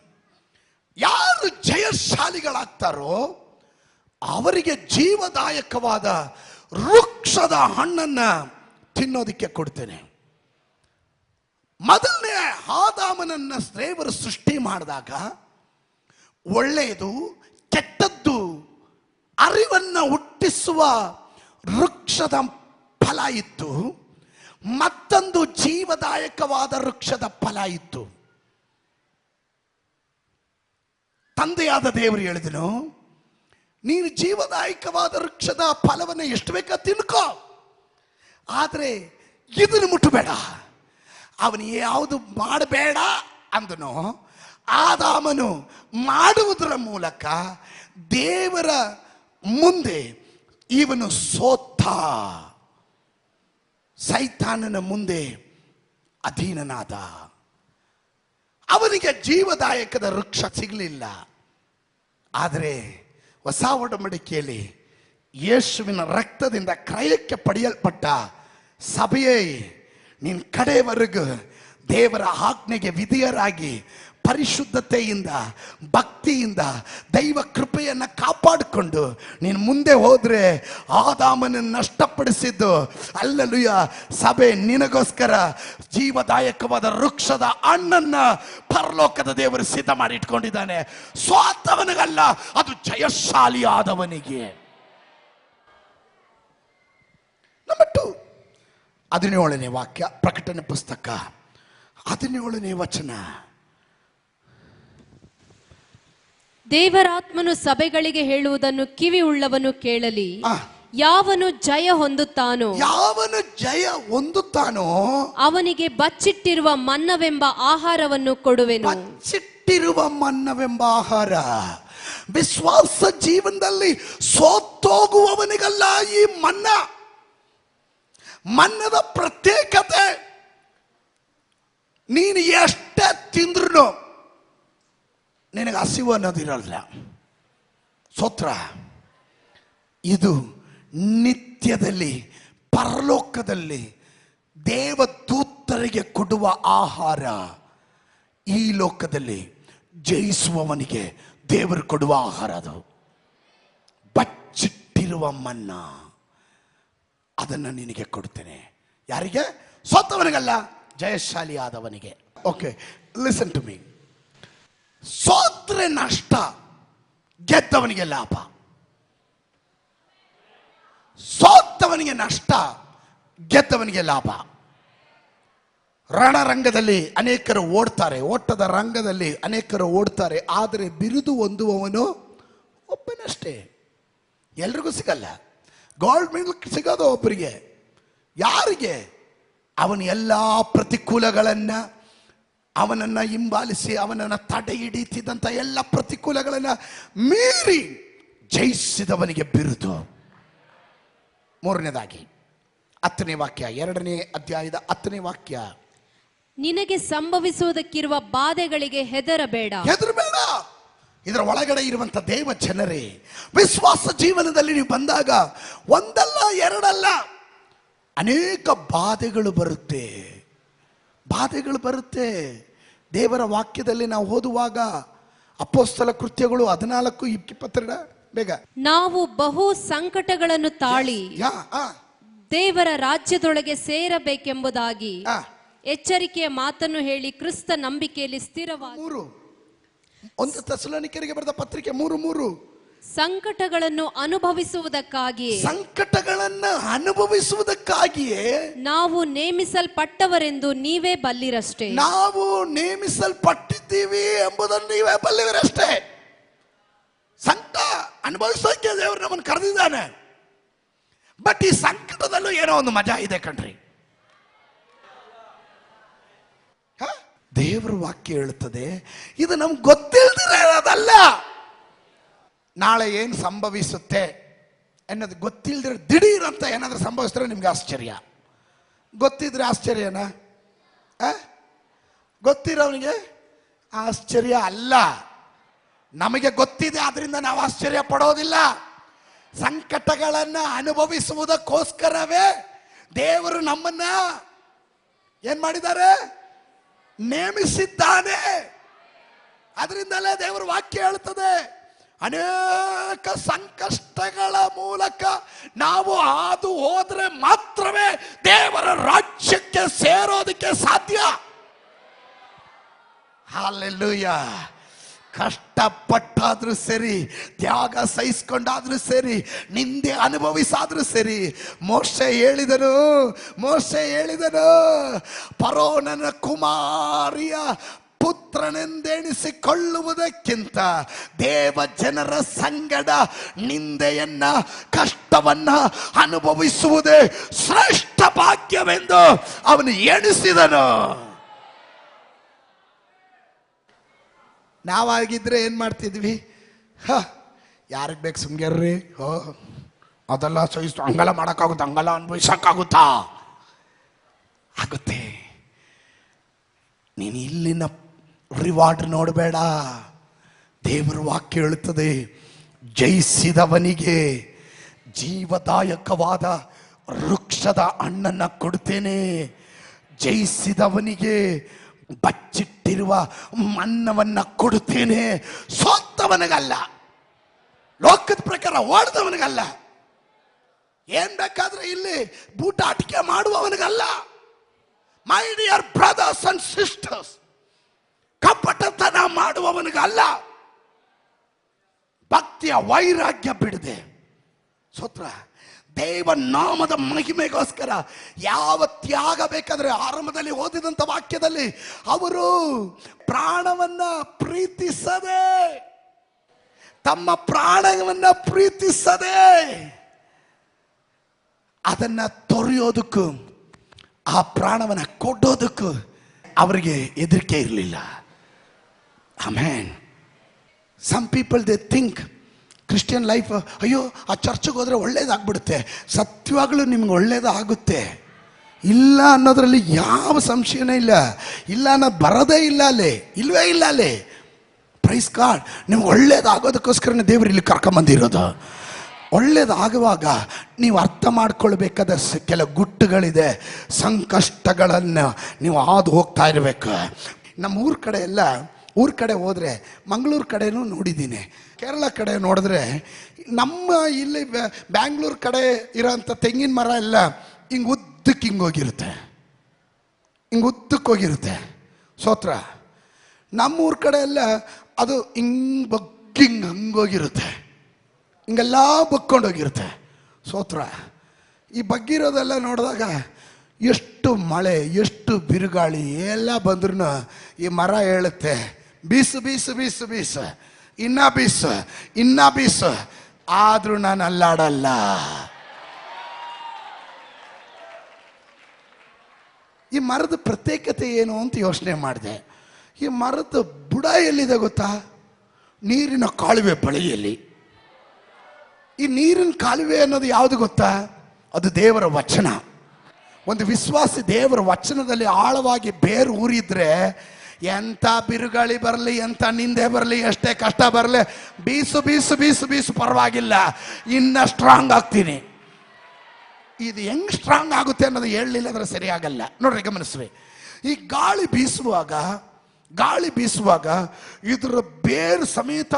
ಯಾರು ಜಯಶಾಲಿಗಳಾಗ್ತಾರೋ ಅವರಿಗೆ ಜೀವದಾಯಕವಾದ ವೃಕ್ಷದ ಹಣ್ಣನ್ನ ತಿನ್ನೋದಿಕ್ಕೆ ಕೊಡ್ತೇನೆ. ಮೊದಲನೇ ಆದಾಮನನ್ನ ದೇವರು ಸೃಷ್ಟಿ ಮಾಡಿದಾಗ ಒಳ್ಳೆಯದು ಕೆಟ್ಟದ್ದು ಅರಿವನ್ನ ಹುಟ್ಟಿಸುವ ವೃಕ್ಷದ ಫಲ ಇತ್ತು, ಮತ್ತೊಂದು ಜೀವದಾಯಕವಾದ ವೃಕ್ಷದ ಫಲ ಇತ್ತು. ತಂದೆಯಾದ ದೇವರು ಹೇಳಿದನು, ನೀನು ಜೀವದಾಯಕವಾದ ವೃಕ್ಷದ ಫಲವನ್ನು ಎಷ್ಟು ಬೇಕಾ ತಿನ್ಕೋ, ಆದರೆ ಇದನ್ನು ಮುಟ್ಟಬೇಡ. ಅವನು ಯಾವುದು ಮಾಡಬೇಡ ಅಂದನೋ ಆದಾಮನು ಮಾಡುವುದರ ಮೂಲಕ ದೇವರ ಮುಂದೆ ಇವನು ಸೋತ, ಸೈತಾನನ ಮುಂದೆ ಅಧೀನನಾದ. ಅವನಿಗೆ ಜೀವದಾಯಕದ ವೃಕ್ಷ ಸಿಗಲಿಲ್ಲ. ಆದರೆ ಹೊಸ ಒಡಂಬಡಿಕೆಯಲ್ಲಿ ಯೇಸುವಿನ ರಕ್ತದಿಂದ ಕ್ರಯಕ್ಕೆ ಪಡೆಯಲ್ಪಟ್ಟ ಸಭೆಯೇ, ನೀನು ಕಡೆಯವರೆಗೂ ದೇವರ ಆಜ್ಞೆಗೆ ವಿಧೇಯರಾಗಿ ಪರಿಶುದ್ಧತೆಯಿಂದ ಭಕ್ತಿಯಿಂದ ದೈವ ಕೃಪೆಯನ್ನು ಕಾಪಾಡಿಕೊಂಡು ನೀನು ಮುಂದೆ ಹೋದ್ರೆ ಆದಾಮನನ್ನು ನಷ್ಟಪಡಿಸಿದ್ದು ಅಲ್ಲಲುಯ ಸಭೆ ನಿನಗೋಸ್ಕರ ಜೀವದಾಯಕವಾದ ವೃಕ್ಷದ ಹಣ್ಣನ್ನ ಪರಲೋಕದ ದೇವರು ಸಿದ್ಧ ಮಾಡಿ ಇಟ್ಕೊಂಡಿದ್ದಾನೆ. ಸ್ವಾರ್ಥವನಿಗಲ್ಲ, ಅದು ಜಯಶಾಲಿ ಆದವನಿಗೆ. ನಂಬರ್ 2, 17ನೇ ವಾಕ್ಯ, ಪ್ರಕಟಣೆ ಪುಸ್ತಕ 17ನೇ ವಚನ. ದೇವರಾತ್ಮನು ಸಭೆಗಳಿಗೆ ಹೇಳುವುದನ್ನು ಕಿವಿ ಉಳ್ಳವನು ಕೇಳಲಿ. ಯಾವನು ಜಯ ಹೊಂದುತ್ತಾನೋ ಅವನಿಗೆ ಬಚ್ಚಿಟ್ಟಿರುವ ಮನ್ನವೆಂಬ ಆಹಾರವನ್ನು ಕೊಡುವೆನು. ಬಚ್ಚಿಟ್ಟಿರುವ ಮನ್ನವೆಂಬ ಆಹಾರ ವಿಶ್ವಾಸ ಜೀವನದಲ್ಲಿ ಸೋತೋಗುವವನಿಗಲ್ಲ ಈ ಮನ್ನದ ಪ್ರತ್ಯೇಕತೆ. ನೀನು ಎಷ್ಟೇ ತಿಂದ್ರು ನಿನಗೆ ಹಸಿವು ಅನ್ನೋದಿರಲ್ಲ. ಸ್ತೋತ್ರ. ಇದು ನಿತ್ಯದಲ್ಲಿ ಪರಲೋಕದಲ್ಲಿ ದೇವದೂತರಿಗೆ ಕೊಡುವ ಆಹಾರ. ಈ ಲೋಕದಲ್ಲಿ ಜಯಿಸುವವನಿಗೆ ದೇವರು ಕೊಡುವ ಆಹಾರ ಅದು ಬಚ್ಚಿಟ್ಟಿರುವ ಮನ್ನಾ. ಅದನ್ನು ನಿನಗೆ ಕೊಡ್ತೇನೆ. ಯಾರಿಗೆ? ಸೋತವನಿಗಲ್ಲ, ಜಯಶಾಲಿ ಆದವನಿಗೆ. Okay, listen to me. ಸೋತ್ರೆ ನಷ್ಟ, ಗೆದ್ದವನಿಗೆ ಲಾಭ. ಸೋತವನಿಗೆ ನಷ್ಟ, ಗೆದ್ದವನಿಗೆ ಲಾಭ. ರಣರಂಗದಲ್ಲಿ ಅನೇಕರು ಓಡ್ತಾರೆ, ಓಟದ ರಂಗದಲ್ಲಿ ಅನೇಕರು ಓಡ್ತಾರೆ, ಆದರೆ ಬಿರುದು ಹೊಂದುವವನು ಒಬ್ಬನಷ್ಟೇ. ಎಲ್ರಿಗೂ ಸಿಗಲ್ಲ. ಗೋಲ್ಡ್ ಮೆಡಲ್ ಸಿಗೋದು ಒಬ್ಬರಿಗೆ. ಯಾರಿಗೆ? ಅವನ ಎಲ್ಲ ಪ್ರತಿಕೂಲಗಳನ್ನು ಅವನನ್ನು ಹಿಂಬಾಲಿಸಿ ಅವನನ್ನು ತಡೆ ಹಿಡಿತಿದ್ದಂಥ ಎಲ್ಲ ಪ್ರತಿಕೂಲಗಳನ್ನು ಮೀರಿ ಜಯಿಸಿದವನಿಗೆ ಬಿರುದು. 3ನೇದಾಗಿ 10ನೇ ವಾಕ್ಯ, 2ನೇ ಅಧ್ಯಾಯದ 10ನೇ ವಾಕ್ಯ. ನಿನಗೆ ಸಂಭವಿಸುವುದಕ್ಕಿರುವ ಬಾಧೆಗಳಿಗೆ ಹೆದರಬೇಡ. ಇದರ ಒಳಗಡೆ ಇರುವಂತ ದೇವ ಜನರೇ, ವಿಶ್ವಾಸ ಜೀವನದಲ್ಲಿ ನೀವು ಬಂದಾಗ ಒಂದಲ್ಲ ಎರಡಲ್ಲ ಅನೇಕ ಬಾಧೆಗಳು ಬರುತ್ತೆ. ದೇವರ ವಾಕ್ಯದಲ್ಲಿ ನಾವು ಓದುವಾಗ ಅಪೊಸ್ತಲ ಕೃತ್ಯಗಳು 14:22 ಬೇಗ. ನಾವು ಬಹು ಸಂಕಟಗಳನ್ನು ತಾಳಿ ದೇವರ ರಾಜ್ಯದೊಳಗೆ ಸೇರಬೇಕೆಂಬುದಾಗಿ ಎಚ್ಚರಿಕೆಯ ಮಾತನ್ನು ಹೇಳಿ ಕ್ರಿಸ್ತ ನಂಬಿಕೆಯಲ್ಲಿ ಸ್ಥಿರವಾಗಿ. 1 ಥೆಸಲೋನಿಕರಿಗೆ ಬರೆದ ಪತ್ರಿಕೆ 3:3. ಸಂಕಟಗಳನ್ನು ಅನುಭವಿಸುವುದಕ್ಕಾಗಿಯೇ ನಾವು ನೇಮಿಸಲ್ಪಟ್ಟವರೆಂದು ನೀವೇ ಬಲ್ಲಿರಷ್ಟೇ. ನಾವು ನೇಮಿಸಲ್ಪಟ್ಟಿದ್ದೀವಿ ಎಂಬುದನ್ನು ನೀವೇ ಬಲ್ಲಿರಷ್ಟೇ. ಸಂಕಟ ಅನುಭವಿಸೋಕೆ ದೇವರು ನಮ್ಮನ್ನು ಕರೆದಿದ್ದಾನೆ. ಬಟ್ ಈ ಸಂಕಟದಲ್ಲೂ ಏನೋ ಒಂದು ಮಜಾ ಇದೆ ಕಣ್ರಿ. ದೇವರ ವಾಕ್ಯ ಹೇಳುತ್ತದೆ, ಇದು ನಮ್ಗೆ ಗೊತ್ತಿಲ್ಲದಿರೋದಲ್ಲ. ನಾಳೆ ಏನು ಸಂಭವಿಸುತ್ತೆ ಅನ್ನೋದು ಗೊತ್ತಿಲ್ಲದ್ರೆ ದಿಢೀರ್ ಅಂತ ಏನಾದರೂ ಸಂಭವಿಸಿದ್ರೆ ನಿಮ್ಗೆ ಆಶ್ಚರ್ಯ. ಗೊತ್ತಿದ್ರೆ ಆಶ್ಚರ್ಯನಾ? ಗೊತ್ತಿರೋನಿಗೆ ಆಶ್ಚರ್ಯ ಅಲ್ಲ. ನಮಗೆ ಗೊತ್ತಿದೆ, ಆದ್ರಿಂದ ನಾವು ಆಶ್ಚರ್ಯ ಪಡೋದಿಲ್ಲ. ಸಂಕಟಗಳನ್ನು ಅನುಭವಿಸುವುದಕ್ಕೋಸ್ಕರವೇ ದೇವರು ನಮ್ಮನ್ನ ಏನ್ ಮಾಡಿದ್ದಾರೆ? ನೇಮಿಸಿದ್ದಾನೆ. ಅದರಿಂದಲೇ ದೇವರ ವಾಕ್ಯ ಹೇಳ್ತದೆ, ಅನೇಕ ಸಂಕಷ್ಟಗಳ ಮೂಲಕ ನಾವು ಹಾದು ಹೋದ್ರೆ ಮಾತ್ರವೇ ದೇವರ ರಾಜ್ಯಕ್ಕೆ ಸೇರೋದಕ್ಕೆ ಸಾಧ್ಯ. ಹಲ್ಲೆಲೂಯಾ. ಕಷ್ಟಪಟ್ಟಾದ್ರೂ ಸರಿ, ತ್ಯಾಗ ಸಹಿಸ್ಕೊಂಡಾದ್ರೂ ಸರಿ, ನಿಂದೆ ಅನುಭವಿಸಾದ್ರೂ ಸರಿ. ಮೋಶೆ ಹೇಳಿದನು ಫರೋಹನ ಕುಮಾರಿಯ ಪುತ್ರನೆಂದೆಣಿಸಿಕೊಳ್ಳುವುದಕ್ಕಿಂತ ದೇವ ಜನರ ಸಂಗಡ ನಿಂದೆಯನ್ನ, ಕಷ್ಟವನ್ನ ಅನುಭವಿಸುವುದೇ ಶ್ರೇಷ್ಠ ಭಾಗ್ಯವೆಂದು ಅವನು ಎಣಿಸಿದನು. ನಾವಾಗಿದ್ರೆ ಏನ್ ಮಾಡ್ತಿದ್ವಿ? ಯಾರಿಗೆ ಬೇಕು ಸುಮ್ಗೆರ್ರಿ, ಅದೆಲ್ಲ ಸಹಿಸ್ತು, ಹಂಗೆಲ್ಲ ಮಾಡೋಕ್ಕಾಗುತ್ತೆ, ಹಂಗೆಲ್ಲ ಅನುಭವಿಸಕ್ಕಾಗುತ್ತಾ? ಆಗುತ್ತೆ. ನೀನು ಇಲ್ಲಿನ ರಿವಾರ್ಡ್ ನೋಡಬೇಡ. ದೇವರ ವಾಕ್ಯ ಹೇಳುತ್ತದೆ, ಜಯಿಸಿದವನಿಗೆ ಜೀವದಾಯಕವಾದ ವೃಕ್ಷದ ಹಣ್ಣನ್ನ ಕೊಡ್ತೇನೆ, ಜಯಿಸಿದವನಿಗೆ ಬಚ್ಚಿಟ್ಟಿರುವ ಮನ್ನವನ್ನ ಕೊಡುತ್ತೇನೆ, ಸೋತವನಿಗಲ್ಲ, ಲೋಕದ ಪ್ರಕಾರ ಓಡಿದವನಿಗಲ್ಲ, ಏನ್ ಬೇಕಾದ್ರೆ ಇಲ್ಲಿ ಬೂಟಾಟಿಕೆ ಮಾಡುವವನಿಗಲ್ಲ. My dear brothers and sisters, ಕಪಟತನ ಮಾಡುವವನಿಗಲ್ಲ, ಭಕ್ತಿಯ ವೈರಾಗ್ಯ ಬಿಡದೆ ಸ್ತೋತ್ರ ದೇವ ನಾಮದ ಮಹಿಮೆಗೋಸ್ಕರ ಯಾವ ತ್ಯಾಗ ಬೇಕಾದ್ರೆ, ಆರಂಭದಲ್ಲಿ ಓದಿದಂತ ವಾಕ್ಯದಲ್ಲಿ ಅವರು ಪ್ರಾಣವನ್ನ ಪ್ರೀತಿಸದೆ, ತಮ್ಮ ಪ್ರಾಣವನ್ನ ಪ್ರೀತಿಸದೆ ಅದನ್ನ ತೊರೆಯೋದಕ್ಕೂ ಆ ಪ್ರಾಣವನ್ನ ಕೊಡೋದಕ್ಕೂ ಅವರಿಗೆ ಹೆದರಿಕೆ ಇರಲಿಲ್ಲ. Amen. Some people they think Christian life, ಅಯ್ಯೋ ಆ ಚರ್ಚ್ಗೆ ಹೋದ್ರೆ ಒಳ್ಳೇದಾಗ್ಬಿಡುತ್ತೆ. ಸತ್ಯವಾಗ್ಲೂ ನಿಮ್ಗೆ ಒಳ್ಳೇದಾಗುತ್ತೆ, ಇಲ್ಲ ಅನ್ನೋದ್ರಲ್ಲಿ ಯಾವ ಸಂಶಯನೇ ಇಲ್ಲ. ಇಲ್ಲ ಅನ್ನೋದು ಬರೋದೇ ಇಲ್ಲ ಅಲ್ಲಿ, ಇಲ್ವೇ ಇಲ್ಲ ಅಲ್ಲಿ. Praise God. ನಿಮ್ಗೆ ಒಳ್ಳೇದಾಗೋದಕ್ಕೋಸ್ಕರನೇ ದೇವರು ಇಲ್ಲಿ ಕರ್ಕೊಂಬಂದಿರೋದು. ಒಳ್ಳೇದಾಗುವಾಗ ನೀವು ಅರ್ಥ ಮಾಡ್ಕೊಳ್ಬೇಕಾದ ಕೆಲವು ಗುಟ್ಟುಗಳಿದೆ, ಸಂಕಷ್ಟಗಳನ್ನು ನೀವು ಹಾದು ಹೋಗ್ತಾ ಇರಬೇಕು. ನಮ್ಮ ಊರ ಕಡೆ ಹೋದರೆ, ಮಂಗಳೂರು ಕಡೆನೂ ನೋಡಿದ್ದೀನಿ, ಕೇರಳ ಕಡೆ ನೋಡಿದ್ರೆ, ನಮ್ಮ ಇಲ್ಲಿ ಬ್ಯಾಂಗ್ಳೂರು ಕಡೆ ಇರೋಂಥ ತೆಂಗಿನ ಮರ ಎಲ್ಲ ಹಿಂಗೆ ಉದ್ದಕ್ಕೆ ಹಿಂಗೋಗಿರುತ್ತೆ, ಹಿಂಗೆ ಉದ್ದಕ್ಕೆ ಹೋಗಿರುತ್ತೆ ಸ್ತೋತ್ರ. ನಮ್ಮೂರ ಕಡೆ ಎಲ್ಲ ಅದು ಹಿಂಗೆ ಬಗ್ಗಿ ಹಂಗೋಗಿರುತ್ತೆ, ಹಿಂಗೆಲ್ಲ ಬಕ್ಕೊಂಡೋಗಿರುತ್ತೆ ಸ್ತೋತ್ರ. ಈ ಬಗ್ಗಿರೋದೆಲ್ಲ ನೋಡಿದಾಗ ಎಷ್ಟು ಮಳೆ, ಎಷ್ಟು ಬಿರುಗಾಳಿ ಎಲ್ಲ ಬಂದ್ರೂ ಈ ಮರ ಹೇಳುತ್ತೆ, ಬೀಸು ಬೀಸು ಬೀಸು ಬೀಸು, ಇನ್ನ ಬೀಸು ಇನ್ನ ಬೀಸು, ಆದ್ರೂ ನಾನು ಅಲ್ಲಾಡಲ್ಲ. ಈ ಮರದ ಪ್ರತ್ಯೇಕತೆ ಏನು ಅಂತ ಯೋಚನೆ ಮಾಡಿದೆ. ಈ ಮರದ ಬುಡ ಎಲ್ಲಿದೆ ಗೊತ್ತಾ? ನೀರಿನ ಕಾಲುವೆ ಬಳಿಯಲ್ಲಿ. ಈ ನೀರಿನ ಕಾಲುವೆ ಅನ್ನೋದು ಯಾವುದು ಗೊತ್ತಾ? ಅದು ದೇವರ ವಚನ. ಒಂದು ವಿಶ್ವಾಸಿ ದೇವರ ವಚನದಲ್ಲಿ ಆಳವಾಗಿ ಬೇರು ಊರಿದ್ರೆ, ಎಂಥ ಬಿರುಗಾಳಿ ಬರಲಿ, ಎಂಥ ನಿಂದೆ ಬರಲಿ, ಎಷ್ಟೇ ಕಷ್ಟ ಬರಲಿ, ಬೀಸು ಬೀಸು ಬೀಸು ಬೀಸು ಪರವಾಗಿಲ್ಲ, ಇನ್ನ ಸ್ಟ್ರಾಂಗ್ ಆಗ್ತೀನಿ. ಇದು ಹೆಂಗ್ ಸ್ಟ್ರಾಂಗ್ ಆಗುತ್ತೆ ಅನ್ನೋದು ಹೇಳಲಿಲ್ಲ ಅಂದ್ರೆ ಸರಿಯಾಗಲ್ಲ. ನೋಡ್ರಿ, ಗಮನಿಸ್ರಿ. ಈ ಗಾಳಿ ಬೀಸುವಾಗ ಇದರ ಬೇರು ಸಮೇತ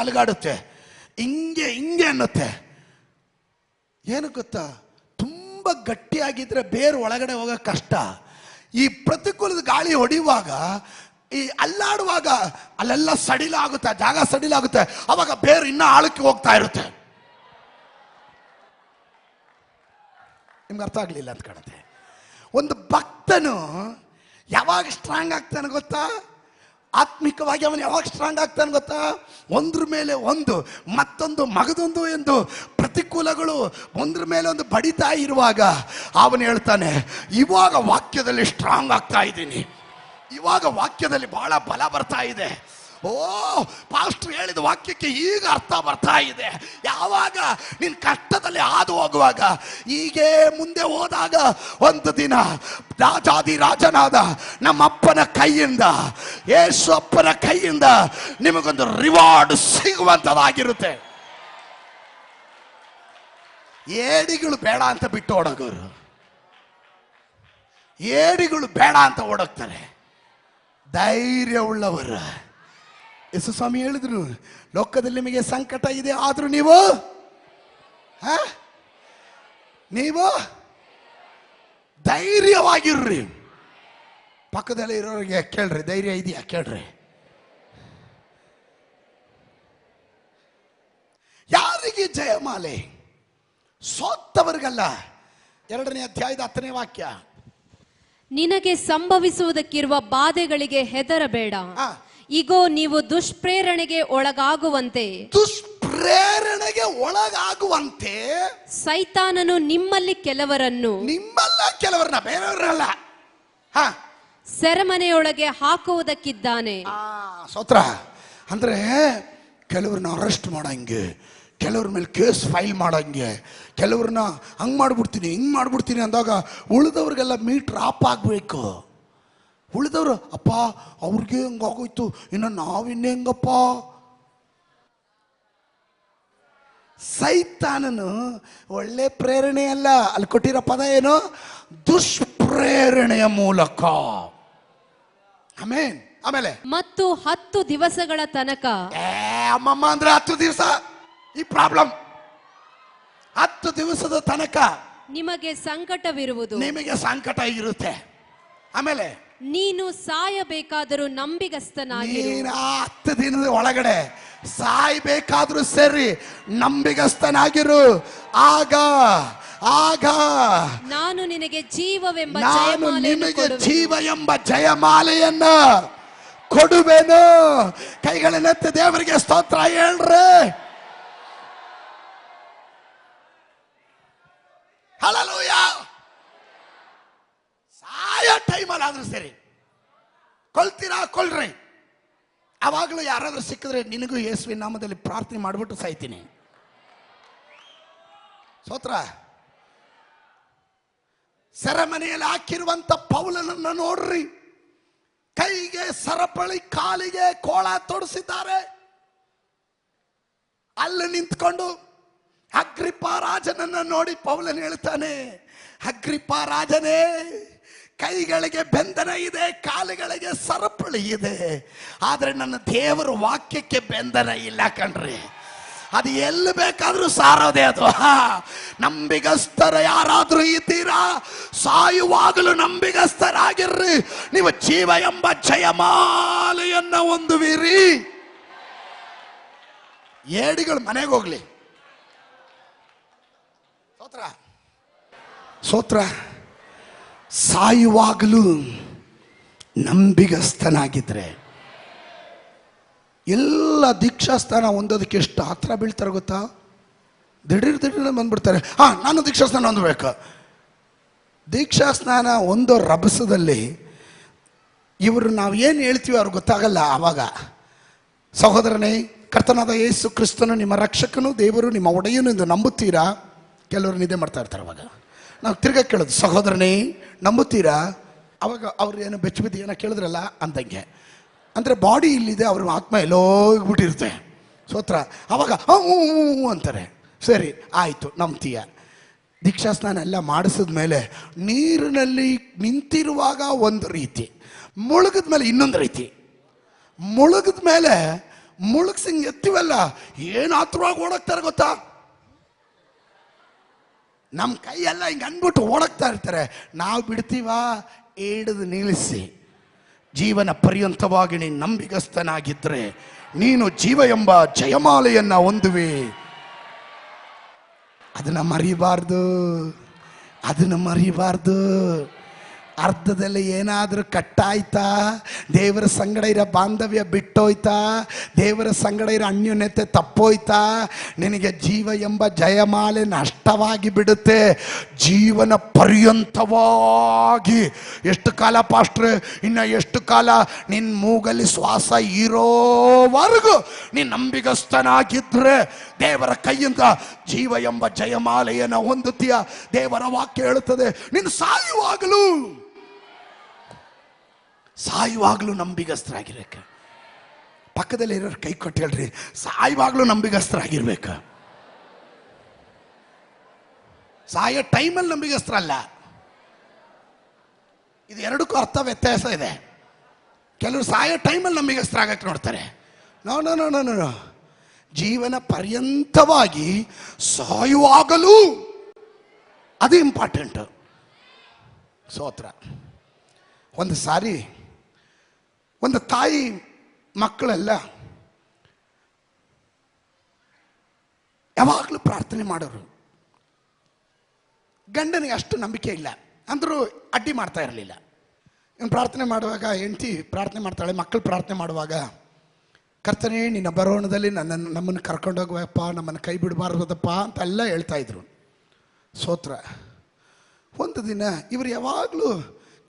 ಅಲುಗಾಡುತ್ತೆ, ಹಿಂಗೆ ಅನ್ನುತ್ತೆ. ಏನು ಗೊತ್ತಾ? ತುಂಬ ಗಟ್ಟಿಯಾಗಿದ್ರೆ ಬೇರು ಒಳಗಡೆ ಹೋಗೋಕೆ ಕಷ್ಟ. ಈ ಪ್ರತಿಕೂಲದ ಗಾಳಿ ಹೊಡೆಯುವಾಗ, ಈ ಅಲ್ಲಾಡುವಾಗ ಅಲ್ಲೆಲ್ಲ ಸಡಿಲಾಗುತ್ತೆ, ಜಾಗ ಸಡಿಲಾಗುತ್ತೆ, ಅವಾಗ ಬೇರು ಇನ್ನೂ ಆಳಕ್ಕೆ ಹೋಗ್ತಾ ಇರುತ್ತೆ. ನಿಮ್ಗೆ ಅರ್ಥ ಆಗಲಿಲ್ಲ ಅಂತ ಕಾಣುತ್ತೆ. ಒಂದು ಭಕ್ತನು ಯಾವಾಗ ಸ್ಟ್ರಾಂಗ್ ಆಗ್ತಾನೆ ಗೊತ್ತಾ? ಆತ್ಮಿಕವಾಗಿ ಅವನು ಯಾವಾಗ ಸ್ಟ್ರಾಂಗ್ ಆಗ್ತಾನೆ ಗೊತ್ತಾ? ಒಂದ್ರ ಮೇಲೆ ಒಂದು, ಮತ್ತೊಂದು, ಮಗದೊಂದು ಎಂದು ಪ್ರತಿಕೂಲಗಳು ಒಂದ್ರ ಮೇಲೆ ಒಂದು ಬಡಿತಾ ಇರುವಾಗ ಅವನು ಹೇಳ್ತಾನೆ, ಇವಾಗ ವಾಕ್ಯದಲ್ಲಿ ಸ್ಟ್ರಾಂಗ್ ಆಗ್ತಾ ಇದ್ದೀನಿ, ಇವಾಗ ವಾಕ್ಯದಲ್ಲಿ ಬಹಳ ಬಲ ಬರ್ತಾ ಇದೆ, ಓ, ಪಾಸ್ಟರ್ ಹೇಳಿದ ವಾಕ್ಯಕ್ಕೆ ಈಗ ಅರ್ಥ ಬರ್ತಾ ಇದೆ. ಯಾವಾಗ ನಿನ್ ಕಷ್ಟದಲ್ಲಿ ಹಾದು ಹೋಗುವಾಗ, ಹೀಗೆ ಮುಂದೆ ಹೋದಾಗ ಒಂದು ದಿನ ರಾಜಾದಿ ರಾಜನಾದ ನಮ್ಮಪ್ಪನ ಕೈಯಿಂದ, ಯೇಸು ಅಪ್ಪನ ಕೈಯಿಂದ ನಿಮಗೊಂದು ರಿವಾರ್ಡ್ ಸಿಗುವಂತದಾಗಿರುತ್ತೆ. ಏಡಿಗಳು ಬೇಡ ಅಂತ ಬಿಟ್ಟು ಓಡೋಗೋರು, ಏಡಿಗಳು ಬೇಡ ಅಂತ ಓಡೋಗ್ತಾರೆ. ಧೈರ್ಯ ಉಳ್ಳವರು. ಯೇಸು ಸ್ವಾಮಿ ಹೇಳಿದ್ರು, ಲೋಕದಲ್ಲಿ ನಿಮಗೆ ಸಂಕಟ ಇದೆ, ಆದ್ರೂ ನೀವು ಧೈರ್ಯವಾಗಿರ್ರಿ. ಪಕ್ಕದಲ್ಲಿ ಇರೋರಿಗೆ ಕೇಳ್ರಿ, ಧೈರ್ಯ ಇದೆಯಾ ಕೇಳ್ರಿ. ಯಾರಿಗೆ ಜಯಮಾಲೆ? ಸೋತವರಿಗಲ್ಲ. 2ನೇ ಅಧ್ಯಾಯದ 10ನೇ ವಾಕ್ಯ. ನಿನಗೆ ಸಂಭವಿಸುವುದಕ್ಕಿರುವ ಬಾಧೆಗಳಿಗೆ ಹೆದರಬೇಡ. ಇಗೋ, ನೀವು ದುಷ್ಪ್ರೇರಣೆಗೆ ಒಳಗಾಗುವಂತೆ ಸೈತಾನನು ನಿಮ್ಮಲ್ಲಿ ಕೆಲವರನ್ನ ಬೇರೆಯವರಲ್ಲ ಸೆರೆಮನೆಯೊಳಗೆ ಹಾಕುವುದಕ್ಕಿದ್ದಾನೆ. ಸ್ತೋತ್ರ. ಅಂದ್ರೆ ಕೆಲವ್ರನ್ನ ಅರೆಸ್ಟ್ ಮಾಡಂಗೆ, ಕೆಲವ್ರ ಮೇಲೆ ಕೇಸ್ ಫೈಲ್ ಮಾಡಂಗೆ, ಕೆಲವ್ರನ್ನ ಹಂಗ್ ಮಾಡ್ಬಿಡ್ತೀನಿ ಹಿಂಗ್ ಮಾಡ್ಬಿಡ್ತೀನಿ ಅಂದಾಗ ಉಳಿದವ್ರಿಗೆಲ್ಲ ಮೀಟ್ರ್ ಆಫ್ ಆಗ್ಬೇಕು. ಉಳಿದವ್ರು ಅಪ್ಪ ಅವ್ರಿಗೆ ಹಂಗಾಗೋಯ್ತು, ಇನ್ನು ನಾವಿನ್ನೇ ಹೆಂಗಪ್ಪ. ಸೈತಾನನು ಒಳ್ಳೆ ಪ್ರೇರಣೆ ಅಲ್ಲ, ಅಲ್ಲಿ ಕೊಟ್ಟಿರೋ ಪದ ಏನು? ದುಷ್ಪ್ರೇರಣೆಯ ಮೂಲಕ. ಆಮೇಲೆ ಮತ್ತು 10 ದಿವಸಗಳ ತನಕ. ಅಮ್ಮಮ್ಮ ಅಂದ್ರೆ 10 ದಿವಸ. ಈ ಪ್ರಾಬ್ಲಮ್ 10 ದಿವಸದ ತನಕ ನಿಮಗೆ ಸಂಕಟವಿರುವುದು. ನಿಮಗೆ ಸಂಕಟ ಇರುತ್ತೆ. ಆಮೇಲೆ ನೀನು ಸಾಯಬೇಕಾದರೂ ನಂಬಿಗಸ್ತನಾಗಿರು. 10 ದಿನದ ಒಳಗಡೆ ಸಾಯ್ಬೇಕಾದ್ರೂ ಸರಿ, ನಂಬಿಗಸ್ತನಾಗಿರು. ಆಗ ನಾನು ನಿನಗೆ ಜೀವವೆಂಬ ಜೀವ ಎಂಬ ಜಯಮಾಲೆಯನ್ನ ಕೊಡುವೆನು. ಕೈಗಳನ್ನೆತ್ತಿ ದೇವರಿಗೆ ಸ್ತೋತ್ರ ಹೇಳ್ರಿ. ಹಲ್ಲೆಲೂಯ. ಸಾಯ ಟೈಮಲ್ಲಿ ಆದ್ರೂ ಸರಿ, ಕೊಲ್ತೀರಾ ಕೊಲ್ರಿ. ಅವಾಗಲೂ ಯಾರಾದ್ರೂ ಸಿಕ್ಕಿದ್ರೆ ನಿನಗೂ ಯೇಸುವಿನ ನಾಮದಲ್ಲಿ ಪ್ರಾರ್ಥನೆ ಮಾಡಿಬಿಟ್ಟು ಸಾಯ್ತೀನಿ. ಸ್ತೋತ್ರ. ಸೆರೆಮನೆಯಲ್ಲಿ ಹಾಕಿರುವಂತ ಪೌಲನನ್ನ ನೋಡ್ರಿ. ಕೈಗೆ ಸರಪಳಿ, ಕಾಲಿಗೆ ಕೋಳ ತೊಡಿಸಿದ್ದಾರೆ. ಅಲ್ಲಿ ನಿಂತ್ಕೊಂಡು ಅಗ್ರಿಪ್ಪ ರಾಜನನ್ನ ನೋಡಿ ಪೌಲನ್ ಹೇಳ್ತಾನೆ, ಅಗ್ರಿಪ್ಪ ರಾಜನೇ, ಕೈಗಳಿಗೆ ಬೆಂಧನ ಇದೆ, ಕಾಲುಗಳಿಗೆ ಸರಪಳಿ ಇದೆ, ಆದ್ರೆ ನನ್ನ ದೇವರ ವಾಕ್ಯಕ್ಕೆ ಬೆಂಧನ ಇಲ್ಲ ಕಣ್ರಿ. ಅದು ಎಲ್ಲಿ ಬೇಕಾದ್ರೂ ಸಾರೋದೇ ಅದು. ನಂಬಿಗಸ್ತರ ಯಾರಾದ್ರೂ ಇದ್ದೀರಾ? ಸಾಯುವಾಗಲೂ ನಂಬಿಗಸ್ತರಾಗಿರ್ರಿ. ನೀವು ಜೀವ ಎಂಬ ಜಯಮಾಲೆಯನ್ನ ಹೊಂದುವಿರಿ. ಏಡಿಗಳು ಮನೆಗೆ ಹೋಗ್ಲಿ. ಸ್ತೋತ್ರ. ಸಾಯುವಾಗಲೂ ನಂಬಿಗಸ್ತನಾಗಿದ್ರೆ ಎಲ್ಲ ದೀಕ್ಷಾಸ್ನಾನ ಹೊಂದೋದಕ್ಕೆ ಎಷ್ಟು ಹತ್ರ ಬೀಳ್ತಾರೆ ಗೊತ್ತಾ? ದಿಢೀರ್ ಬಂದ್ಬಿಡ್ತಾರೆ, ನಾನು ದೀಕ್ಷಾಸ್ನಾನ ಹೊಂದಬೇಕು. ದೀಕ್ಷಾಸ್ನಾನ ಒಂದೋ ರಭಸದಲ್ಲಿ ಇವರು ನಾವು ಏನು ಹೇಳ್ತೀವಿ ಅವ್ರಿಗೆ ಗೊತ್ತಾಗಲ್ಲ. ಆವಾಗ ಸಹೋದರನೇ, ಕರ್ತನಾದ ಯೇಸು ಕ್ರಿಸ್ತನು ನಿಮ್ಮ ರಕ್ಷಕನು, ದೇವರು ನಿಮ್ಮ ಒಡೆಯನು ಎಂದು ನಂಬುತ್ತೀರಾ? ಕೆಲವರು ನಿದ್ದೆ ಮಾಡ್ತಾ ಇರ್ತಾರೆ. ಅವಾಗ ನಾವು ತಿರ್ಗಾ ಕೇಳೋದು, ಸಹೋದರನೇ ನಂಬುತ್ತೀರಾ? ಅವಾಗ ಅವ್ರು ಏನು ಬೆಚ್ಚಬಿದ್ದು ಏನೋ ಕೇಳಿದ್ರಲ್ಲ ಅಂದಂಗೆ. ಅಂದರೆ ಬಾಡಿ ಇಲ್ಲಿದೆ, ಅವ್ರ ಆತ್ಮ ಎಲ್ಲೋ ಹೋಗ್ಬಿಟ್ಟಿರುತ್ತೆ. ಸ್ತೋತ್ರ. ಅವಾಗ ಹ್ಞೂ ಅಂತಾರೆ. ಸರಿ ಆಯಿತು, ನಂಬ್ತೀಯ. ದೀಕ್ಷಾಸ್ನಾನ ಎಲ್ಲ ಮಾಡಿಸಿದ ಮೇಲೆ ನೀರಿನಲ್ಲಿ ನಿಂತಿರುವಾಗ ಒಂದು ರೀತಿ, ಮುಳುಗಿದ ಮೇಲೆ ಇನ್ನೊಂದು ರೀತಿ. ಮುಳುಗಿದ ಮೇಲೆ ಮುಳುಗ್ಸಿಂಗ್ ಎತ್ತಿವಲ್ಲ, ಏನು ಹತ್ರವಾಗಿ ಓಡೋಗ್ತಾರೆ ಗೊತ್ತಾ? ನಮ್ಮ ಕೈ ಎಲ್ಲ ಹಿಂಗೆ ಅಂದ್ಬಿಟ್ಟು ಓಡಕ್ತಾ ಇರ್ತಾರೆ. ನಾವು ಬಿಡ್ತೀವ? ಹಿಡಿದು ನಿಲ್ಲಿಸಿ, ಜೀವನ ಪರ್ಯಂತವಾಗಿ ನೀನು ನಂಬಿಗಸ್ತನಾಗಿದ್ರೆ ನೀನು ಜೀವ ಎಂಬ ಜಯಮಾಲೆಯನ್ನ ಹೊಂದುವೆ. ಅದನ್ನ ಮರಿಬಾರ್ದು, ಅದನ್ನ ಮರಿಬಾರ್ದು. ಅರ್ಧದಲ್ಲಿ ಏನಾದರೂ ಕಟ್ಟಾಯ್ತಾ? ದೇವರ ಸಂಗಡ ಇರೋ ಬಾಂಧವ್ಯ ಬಿಟ್ಟೋಯ್ತಾ? ದೇವರ ಸಂಗಡ ಇರೋ ಅನ್ಯೋನ್ಯತೆ ತಪ್ಪೋಯ್ತಾ? ನಿನಗೆ ಜೀವ ಎಂಬ ಜಯಮಾಲೆ ನಷ್ಟವಾಗಿ ಬಿಡುತ್ತೆ. ಜೀವನ ಪರ್ಯಂತವಾಗಿ ಎಷ್ಟು ಕಾಲ ಪಾಸ್ಟ್ರೆ? ಇನ್ನು ಎಷ್ಟು ಕಾಲ? ನಿನ್ನ ಮೂಗಲ್ಲಿ ಶ್ವಾಸ ಇರೋವರೆಗೂ ನೀನು ನಂಬಿಗಸ್ತನಾಗಿದ್ರೆ ದೇವರ ಕೈಯಿಂದ ಜೀವ ಎಂಬ ಜಯಮಾಲೆಯನ್ನು ಹೊಂದುತ್ತೀಯ. ದೇವರ ವಾಕ್ಯ ಹೇಳುತ್ತದೆ, ನೀನು ಸಾಯುವಾಗಲೂ ನಂಬಿಗಸ್ತರಾಗಿರ್ಬೇಕು. ಪಕ್ಕದಲ್ಲಿ ಇರೋರು ಕೈ ಕೊಟ್ಟು ಹೇಳ್ರಿ, ಸಾಯುವಾಗಲೂ ನಂಬಿಗಸ್ತರಾಗಿರ್ಬೇಕು. ಸಾಯೋ ಟೈಮಲ್ಲಿ ನಂಬಿಗಸ್ತರಲ್ಲ. ಇದು ಎರಡಕ್ಕೂ ಅರ್ಥ ವ್ಯತ್ಯಾಸ ಇದೆ. ಕೆಲವರು ಸಾಯೋ ಟೈಮಲ್ಲಿ ನಂಬಿಗಸ್ತರಾಗಕ್ಕೆ ನೋಡ್ತಾರೆ. No no no no no ಜೀವನ ಪರ್ಯಂತವಾಗಿ ಸಾಯುವಾಗಲೂ ಅದು ಇಂಪಾರ್ಟೆಂಟ್. ಸ್ತೋತ್ರ. ಒಂದು ಸಾರಿ ಒಂದು ತಾಯಿ ಮಕ್ಕಳೆಲ್ಲ ಯಾವಾಗಲೂ ಪ್ರಾರ್ಥನೆ ಮಾಡೋರು. ಗಂಡನಿಗೆ ಅಷ್ಟು ನಂಬಿಕೆ ಇಲ್ಲ, ಅಂದರೂ ಅಡ್ಡಿ ಮಾಡ್ತಾ ಇರಲಿಲ್ಲ. ಇವ್ನು ಪ್ರಾರ್ಥನೆ ಮಾಡುವಾಗ ಹೆಂಡತಿ ಪ್ರಾರ್ಥನೆ ಮಾಡ್ತಾಳೆ, ಮಕ್ಕಳು ಪ್ರಾರ್ಥನೆ ಮಾಡುವಾಗ, ಕರ್ತನೇ ನಿನ್ನ ಬರೋಣದಲ್ಲಿ ನಮ್ಮನ್ನು ಕರ್ಕೊಂಡೋಗುವಪ್ಪ, ನಮ್ಮನ್ನು ಕೈ ಬಿಡಬಾರ್ದಪ್ಪ ಅಂತೆಲ್ಲ ಹೇಳ್ತಾ ಇದ್ರು. ಸ್ತೋತ್ರ. ಒಂದು ದಿನ ಇವರು ಯಾವಾಗಲೂ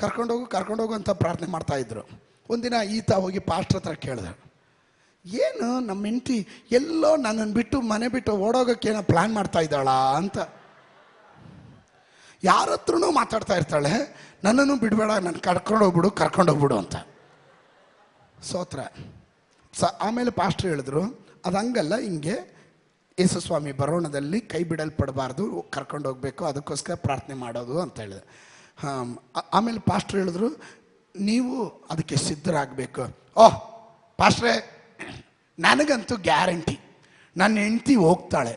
ಕರ್ಕೊಂಡೋಗು ಅಂತ ಪ್ರಾರ್ಥನೆ ಮಾಡ್ತಾಯಿದ್ರು. ಒಂದಿನ ಈತ ಹೋಗಿ ಪಾಸ್ಟ್ರ್ ಹತ್ರ ಕೇಳಿದೆ, ಏನು ನಮ್ಮ ಹೆಂಡತಿ ಎಲ್ಲೋ ನನ್ನನ್ನು ಬಿಟ್ಟು ಮನೆ ಬಿಟ್ಟು ಓಡೋಗೋಕ್ಕೇನೋ ಪ್ಲ್ಯಾನ್ ಮಾಡ್ತಾ ಇದ್ದಾಳಾ ಅಂತ. ಯಾರ ಹತ್ರನೂ ಮಾತಾಡ್ತಾ ಇರ್ತಾಳೆ, ನನ್ನನ್ನು ಬಿಡಬೇಡ, ನಾನು ಕರ್ಕೊಂಡೋಗ್ಬಿಡು ಅಂತ. ಸ್ತೋತ್ರ. ಆಮೇಲೆ ಪಾಸ್ಟ್ರ್ ಹೇಳಿದ್ರು, ಅದು ಹಂಗಲ್ಲ, ಹಿಂಗೆ ಯೇಸುಸ್ವಾಮಿ ಬರೋಣದಲ್ಲಿ ಕೈ ಬಿಡಲ್ಪಡಬಾರ್ದು, ಕರ್ಕೊಂಡೋಗ್ಬೇಕು, ಅದಕ್ಕೋಸ್ಕರ ಪ್ರಾರ್ಥನೆ ಮಾಡೋದು ಅಂತ ಹೇಳಿದೆ. ಆಮೇಲೆ ಪಾಸ್ಟ್ರ್ ಹೇಳಿದ್ರು, ನೀವು ಅದಕ್ಕೆ ಸಿದ್ಧರಾಗಬೇಕು. ಓಹ್ ಪಾಸ್ಟ್ರೇ, ನನಗಂತೂ ಗ್ಯಾರಂಟಿ, ನನ್ನ ಹೆಂಡತಿ ಹೋಗ್ತಾಳೆ.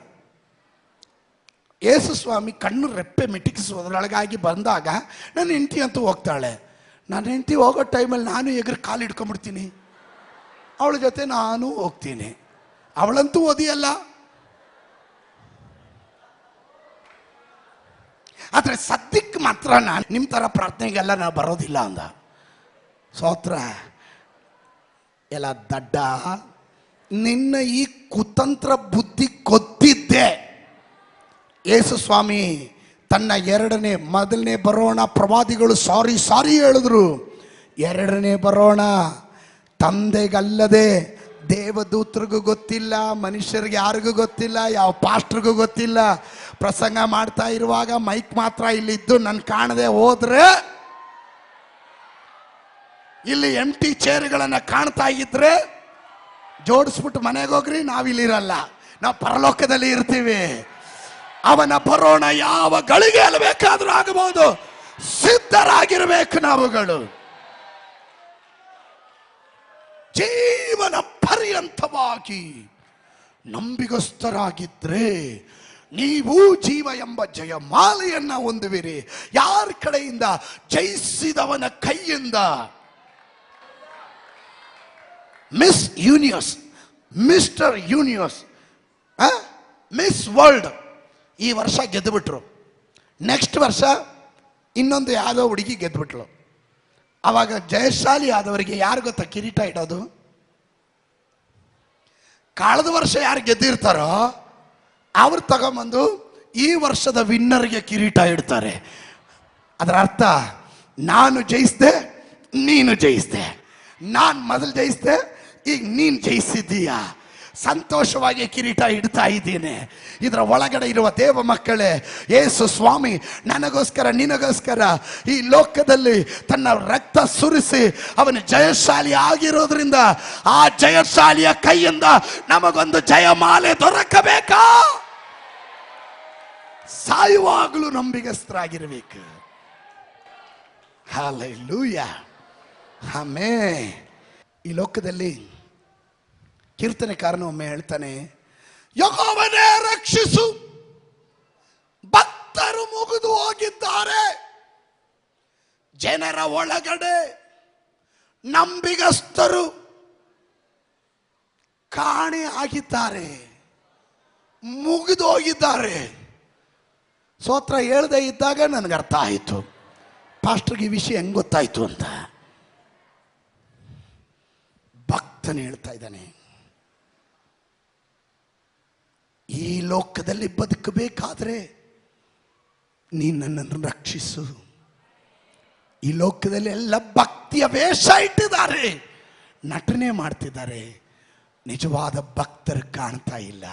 ಯೇಸುಸ್ವಾಮಿ ಕಣ್ಣು ರೆಪ್ಪೆ ಮಿಟಿಕಿಸುವುದರೊಳಗಾಗಿ ಬಂದಾಗ ನನ್ನ ಹೆಂಡತಿ ಅಂತೂ ಹೋಗ್ತಾಳೆ. ನನ್ನ ಹೆಂಡತಿ ಹೋಗೋ ಟೈಮಲ್ಲಿ ನಾನು ಎಗರು ಕಾಲು ಹಿಡ್ಕೊಂಡ್ಬಿಡ್ತೀನಿ, ಅವಳ ಜೊತೆ ನಾನು ಹೋಗ್ತೀನಿ. ಅವಳಂತೂ ಓದಿಯಲ್ಲ. ಆದರೆ ಸದ್ಯಕ್ಕೆ ಮಾತ್ರ ನಾನು ನಿಮ್ಮ ಥರ ಪ್ರಾರ್ಥನೆಗೆಲ್ಲ ನಾನು ಬರೋದಿಲ್ಲ ಅಂದ. ಸ್ತೋತ್ರ. ಎಲ್ಲ ದಡ್ಡ, ನಿನ್ನ ಈ ಕುತಂತ್ರ ಬುದ್ಧಿ ಗೊತ್ತಿದ್ದೆ ಯೇಸುಸ್ವಾಮಿ ತನ್ನ ಮೊದಲನೇ ಬರೋಣ ಪ್ರವಾದಿಗಳು ಸಾರಿ ಹೇಳಿದ್ರು. ಎರಡನೇ ಬರೋಣ ತಂದೆಗಲ್ಲದೆ ದೇವದೂತರಿಗೂ ಗೊತ್ತಿಲ್ಲ, ಮನುಷ್ಯರಿಗೆ ಯಾರಿಗೂ ಗೊತ್ತಿಲ್ಲ, ಯಾವ ಪಾಸ್ಟ್ರಿಗೂ ಗೊತ್ತಿಲ್ಲ. ಪ್ರಸಂಗ ಮಾಡ್ತಾ ಇರುವಾಗ ಮೈಕ್ ಮಾತ್ರ ಇಲ್ಲಿದ್ದು ನನ್ನ ಕಾಣದೆ ಹೋದ್ರೆ, ಇಲ್ಲಿ ಎಂಟಿ ಚೇರ್ಗಳನ್ನು ಕಾಣ್ತಾ ಇದ್ರೆ ಜೋಡಿಸ್ಬಿಟ್ಟು ಮನೆಗೆ ಹೋಗ್ರಿ, ನಾವಿಲ್ಲಿರಲ್ಲ, ನಾವು ಪರಲೋಕದಲ್ಲಿ ಇರ್ತೀವಿ. ಅವನ ಬರೋಣ ಯಾವ ಗಳಿಗೆಯಲ್ಲಿ ಬೇಕಾದ್ರೂ ಆಗಬಹುದು, ಸಿದ್ಧರಾಗಿರ್ಬೇಕು ನಾವುಗಳು. ಜೀವನ ಪರ್ಯಂತವಾಗಿ ನಂಬಿಗಸ್ತರಾಗಿದ್ರೆ ನೀವು ಜೀವ ಎಂಬ ಜಯಮಾಲೆಯನ್ನ ಹೊಂದುವಿರಿ. ಯಾರ ಕಡೆಯಿಂದ? ಜಯಿಸಿದವನ ಕೈಯಿಂದ. Miss universe, mister universe, miss world ಈ ವರ್ಷ ಗೆದ್ದುಬಿಟ್ರು. ನೆಕ್ಸ್ಟ್ ವರ್ಷ ಇನ್ನೊಂದು ಯಾವುದೋ ಹುಡುಗಿ ಗೆದ್ದುಬಿಟ್ಲು. ಆವಾಗ ಜಯಶಾಲಿ ಆದವರಿಗೆ ಯಾರು ಗೊತ್ತಾ ಕಿರೀಟ ಇಡೋದು? ಕಳೆದ ವರ್ಷ ಯಾರು ಗೆದ್ದಿರ್ತಾರೋ ಅವ್ರು ತಗೊಂಬಂದು ಈ ವರ್ಷದ ವಿನ್ನರ್ಗೆ ಕಿರೀಟ ಇಡ್ತಾರೆ. ಅದರ ಅರ್ಥ, ನಾನು ಜಯಿಸಿದೆ, ನೀನು ಜಯಿಸಿದೆ, ನಾನು ಮೊದಲು ಜಯಿಸಿದೆ, ಈಗ ನೀನು ಜಯಿಸಿದ್ದೀಯ. ಸಂತೋಷವಾಗಿ ಕಿರೀಟ ಇಡ್ತಾ ಇದ್ದೀನಿ. ಇದರ ಒಳಗಡೆ ಇರುವ ದೇವ ಮಕ್ಕಳೇ, ಯೇಸು ಸ್ವಾಮಿ ನನಗೋಸ್ಕರ ನಿನಗೋಸ್ಕರ ಈ ಲೋಕದಲ್ಲಿ ತನ್ನ ರಕ್ತ ಸುರಿಸಿ ಅವನು ಜಯಶಾಲಿ ಆಗಿರೋದ್ರಿಂದ ಆ ಜಯಶಾಲಿಯ ಕೈಯಿಂದ ನಮಗೊಂದು ಜಯಮಾಲೆ ದೊರಕಬೇಕಾ? ಸಾಯುವಾಗಲೂ ನಂಬಿಗಸ್ತರಾಗಿರಬೇಕು. Hallelujah, amen. ಈ ಲೋಕದಲ್ಲಿ ಕೀರ್ತನೆಕಾರನು ಒಮ್ಮೆ ಹೇಳ್ತಾನೆ, ಯೆಹೋವನೇ ರಕ್ಷಿಸು, ಭಕ್ತರು ಮುಗಿದು ಹೋಗಿದ್ದಾರೆ, ಜನರ ಒಳಗಡೆ ನಂಬಿಗಸ್ತರು ಕಾಣೆ ಆಗಿದ್ದಾರೆ, ಮುಗಿದು ಹೋಗಿದ್ದಾರೆ. ಸ್ತೋತ್ರ. ಹೇಳದೆ ಇದ್ದಾಗ ನನಗೆ ಅರ್ಥ ಆಯಿತು. ಪಾಸ್ಟರ್ಗೆ ಈ ವಿಷಯ ಹೆಂಗ್ ಗೊತ್ತಾಯ್ತು ಅಂತ ಭಕ್ತನು ಹೇಳ್ತಾ ಇದ್ದಾನೆ. ಈ ಲೋಕದಲ್ಲಿ ಬದುಕಬೇಕಾದ್ರೆ ನೀನು ನನ್ನನ್ನು ರಕ್ಷಿಸು. ಈ ಲೋಕದಲ್ಲಿ ಎಲ್ಲ ಭಕ್ತಿಯ ವೇಷ ಇಟ್ಟಿದ್ದಾರೆ, ನಟನೆ ಮಾಡ್ತಿದ್ದಾರೆ, ನಿಜವಾದ ಭಕ್ತರು ಕಾಣ್ತಾ ಇಲ್ಲ.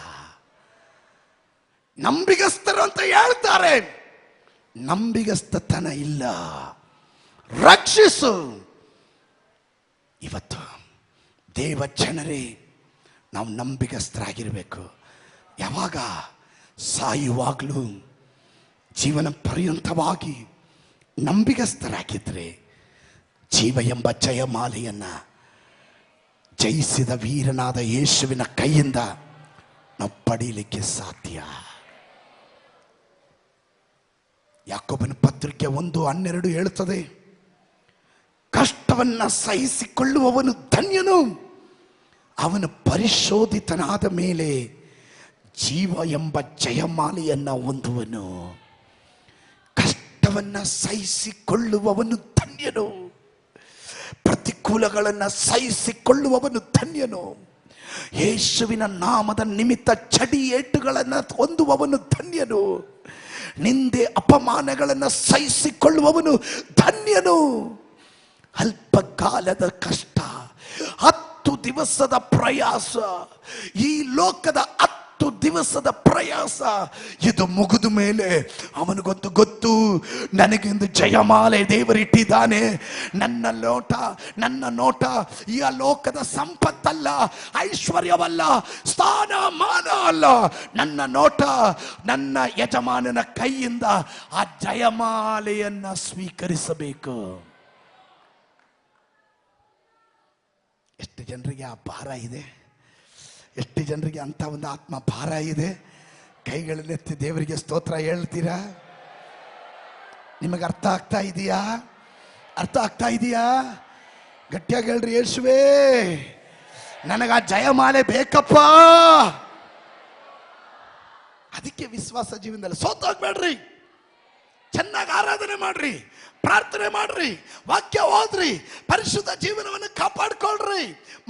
ನಂಬಿಗಸ್ತರು ಅಂತ ಹೇಳ್ತಾರೆ, ನಂಬಿಗಸ್ತತನ ಇಲ್ಲ. ರಕ್ಷಿಸು. ಇವತ್ತು ದೇವ ಜನರೇ, ನಾವು ನಂಬಿಗಸ್ತರಾಗಿರಬೇಕು. ಯಾವಾಗ? ಸಾಯುವಾಗಲೂ ಜೀವನ ಪರ್ಯಂತವಾಗಿ ನಂಬಿಗಸ್ತರಾಗಿದ್ರೆ ಜೀವ ಎಂಬ ಜಯಮಾಲೆಯನ್ನ ಜಯಿಸಿದ ವೀರನಾದ ಯೇಸುವಿನ ಕೈಯಿಂದ ನಾವು ಪಡೀಲಿಕ್ಕೆ ಸಾಧ್ಯ. ಯಾಕೋಬನ ಪತ್ರಿಕೆ 1:12 ಹೇಳುತ್ತದೆ, ಕಷ್ಟವನ್ನ ಸಹಿಸಿಕೊಳ್ಳುವವನು ಧನ್ಯನು, ಅವನು ಪರಿಶೋಧಿತನಾದ ಮೇಲೆ ಜೀವ ಎಂಬ ಜಯಮಾಲೆಯನ್ನ ಹೊಂದುವನು. ಕಷ್ಟವನ್ನ ಸಹಿಸಿಕೊಳ್ಳುವವನು ಧನ್ಯನು, ಪ್ರತಿಕೂಲಗಳನ್ನು ಸಹಿಸಿಕೊಳ್ಳುವವನು ಧನ್ಯನು. ಯೇಸುವಿನ ನಾಮದ ನಿಮಿತ್ತ ಚಡಿ ಏಟುಗಳನ್ನು ಹೊಂದುವವನು ಧನ್ಯನು. ನಿಂದೆ ಅಪಮಾನಗಳನ್ನು ಸಹಿಸಿಕೊಳ್ಳುವವನು ಧನ್ಯನು. ಅಲ್ಪ ಕಾಲದ ಕಷ್ಟ, 10 ದಿವಸದ ಪ್ರಯಾಸ, ಈ ಲೋಕದ 10 ದಿವಸದ ಪ್ರಯಾಸ, ಇದು ಮುಗಿದ ಮೇಲೆ ಅವನಿಗೊಂದು ಗೊತ್ತು, ನನಗೊಂದು ಜಯಮಾಲೆ ದೇವರಿಟ್ಟಿದ್ದಾನೆ. ನನ್ನ ನೋಟ ಈ ಲೋಕದ ಸಂಪತ್ತಲ್ಲ, ಐಶ್ವರ್ಯವಲ್ಲ, ಸ್ಥಾನಮಾನ ಅಲ್ಲ. ನನ್ನ ನೋಟ ನನ್ನ ಯಜಮಾನನ ಕೈಯಿಂದ ಆ ಜಯಮಾಲೆಯನ್ನ ಸ್ವೀಕರಿಸಬೇಕು. ಎಷ್ಟು ಜನರಿಗೆ ಆ ಭಾರ ಇದೆ? ಎಷ್ಟು ಜನರಿಗೆ ಅಂತ ಒಂದು ಆತ್ಮ ಭಾರ ಇದೆ? ಕೈಗಳನ್ನೆತ್ತಿ ದೇವರಿಗೆ ಸ್ತೋತ್ರ ಹೇಳ್ತೀರಾ? ನಿಮಗೆ ಅರ್ಥ ಆಗ್ತಾ ಇದೆಯಾ? ಅರ್ಥ ಆಗ್ತಾ ಇದೆಯಾ? ಗಟ್ಟಿಯಾಗಿ ಹೇಳ್ರಿ, ಯೇಸುವೇ ನನಗ ಆ ಜಯಮಾಲೆ ಬೇಕಪ್ಪ. ಅದಕ್ಕೆ ವಿಶ್ವಾಸ ಜೀವನದಲ್ಲಿ ಸೋತೋಗ್ಬೇಡ್ರಿ. ಚೆನ್ನಾಗಿ ಆರಾಧನೆ ಮಾಡ್ರಿ, ಪ್ರಾರ್ಥನೆ ಮಾಡ್ರಿ, ವಾಕ್ಯ ಓದ್ರಿ, ಪರಿಶುದ್ಧ ಜೀವನವನ್ನು ಕಾಪಾಡ್ಕೊಳ್ರಿ.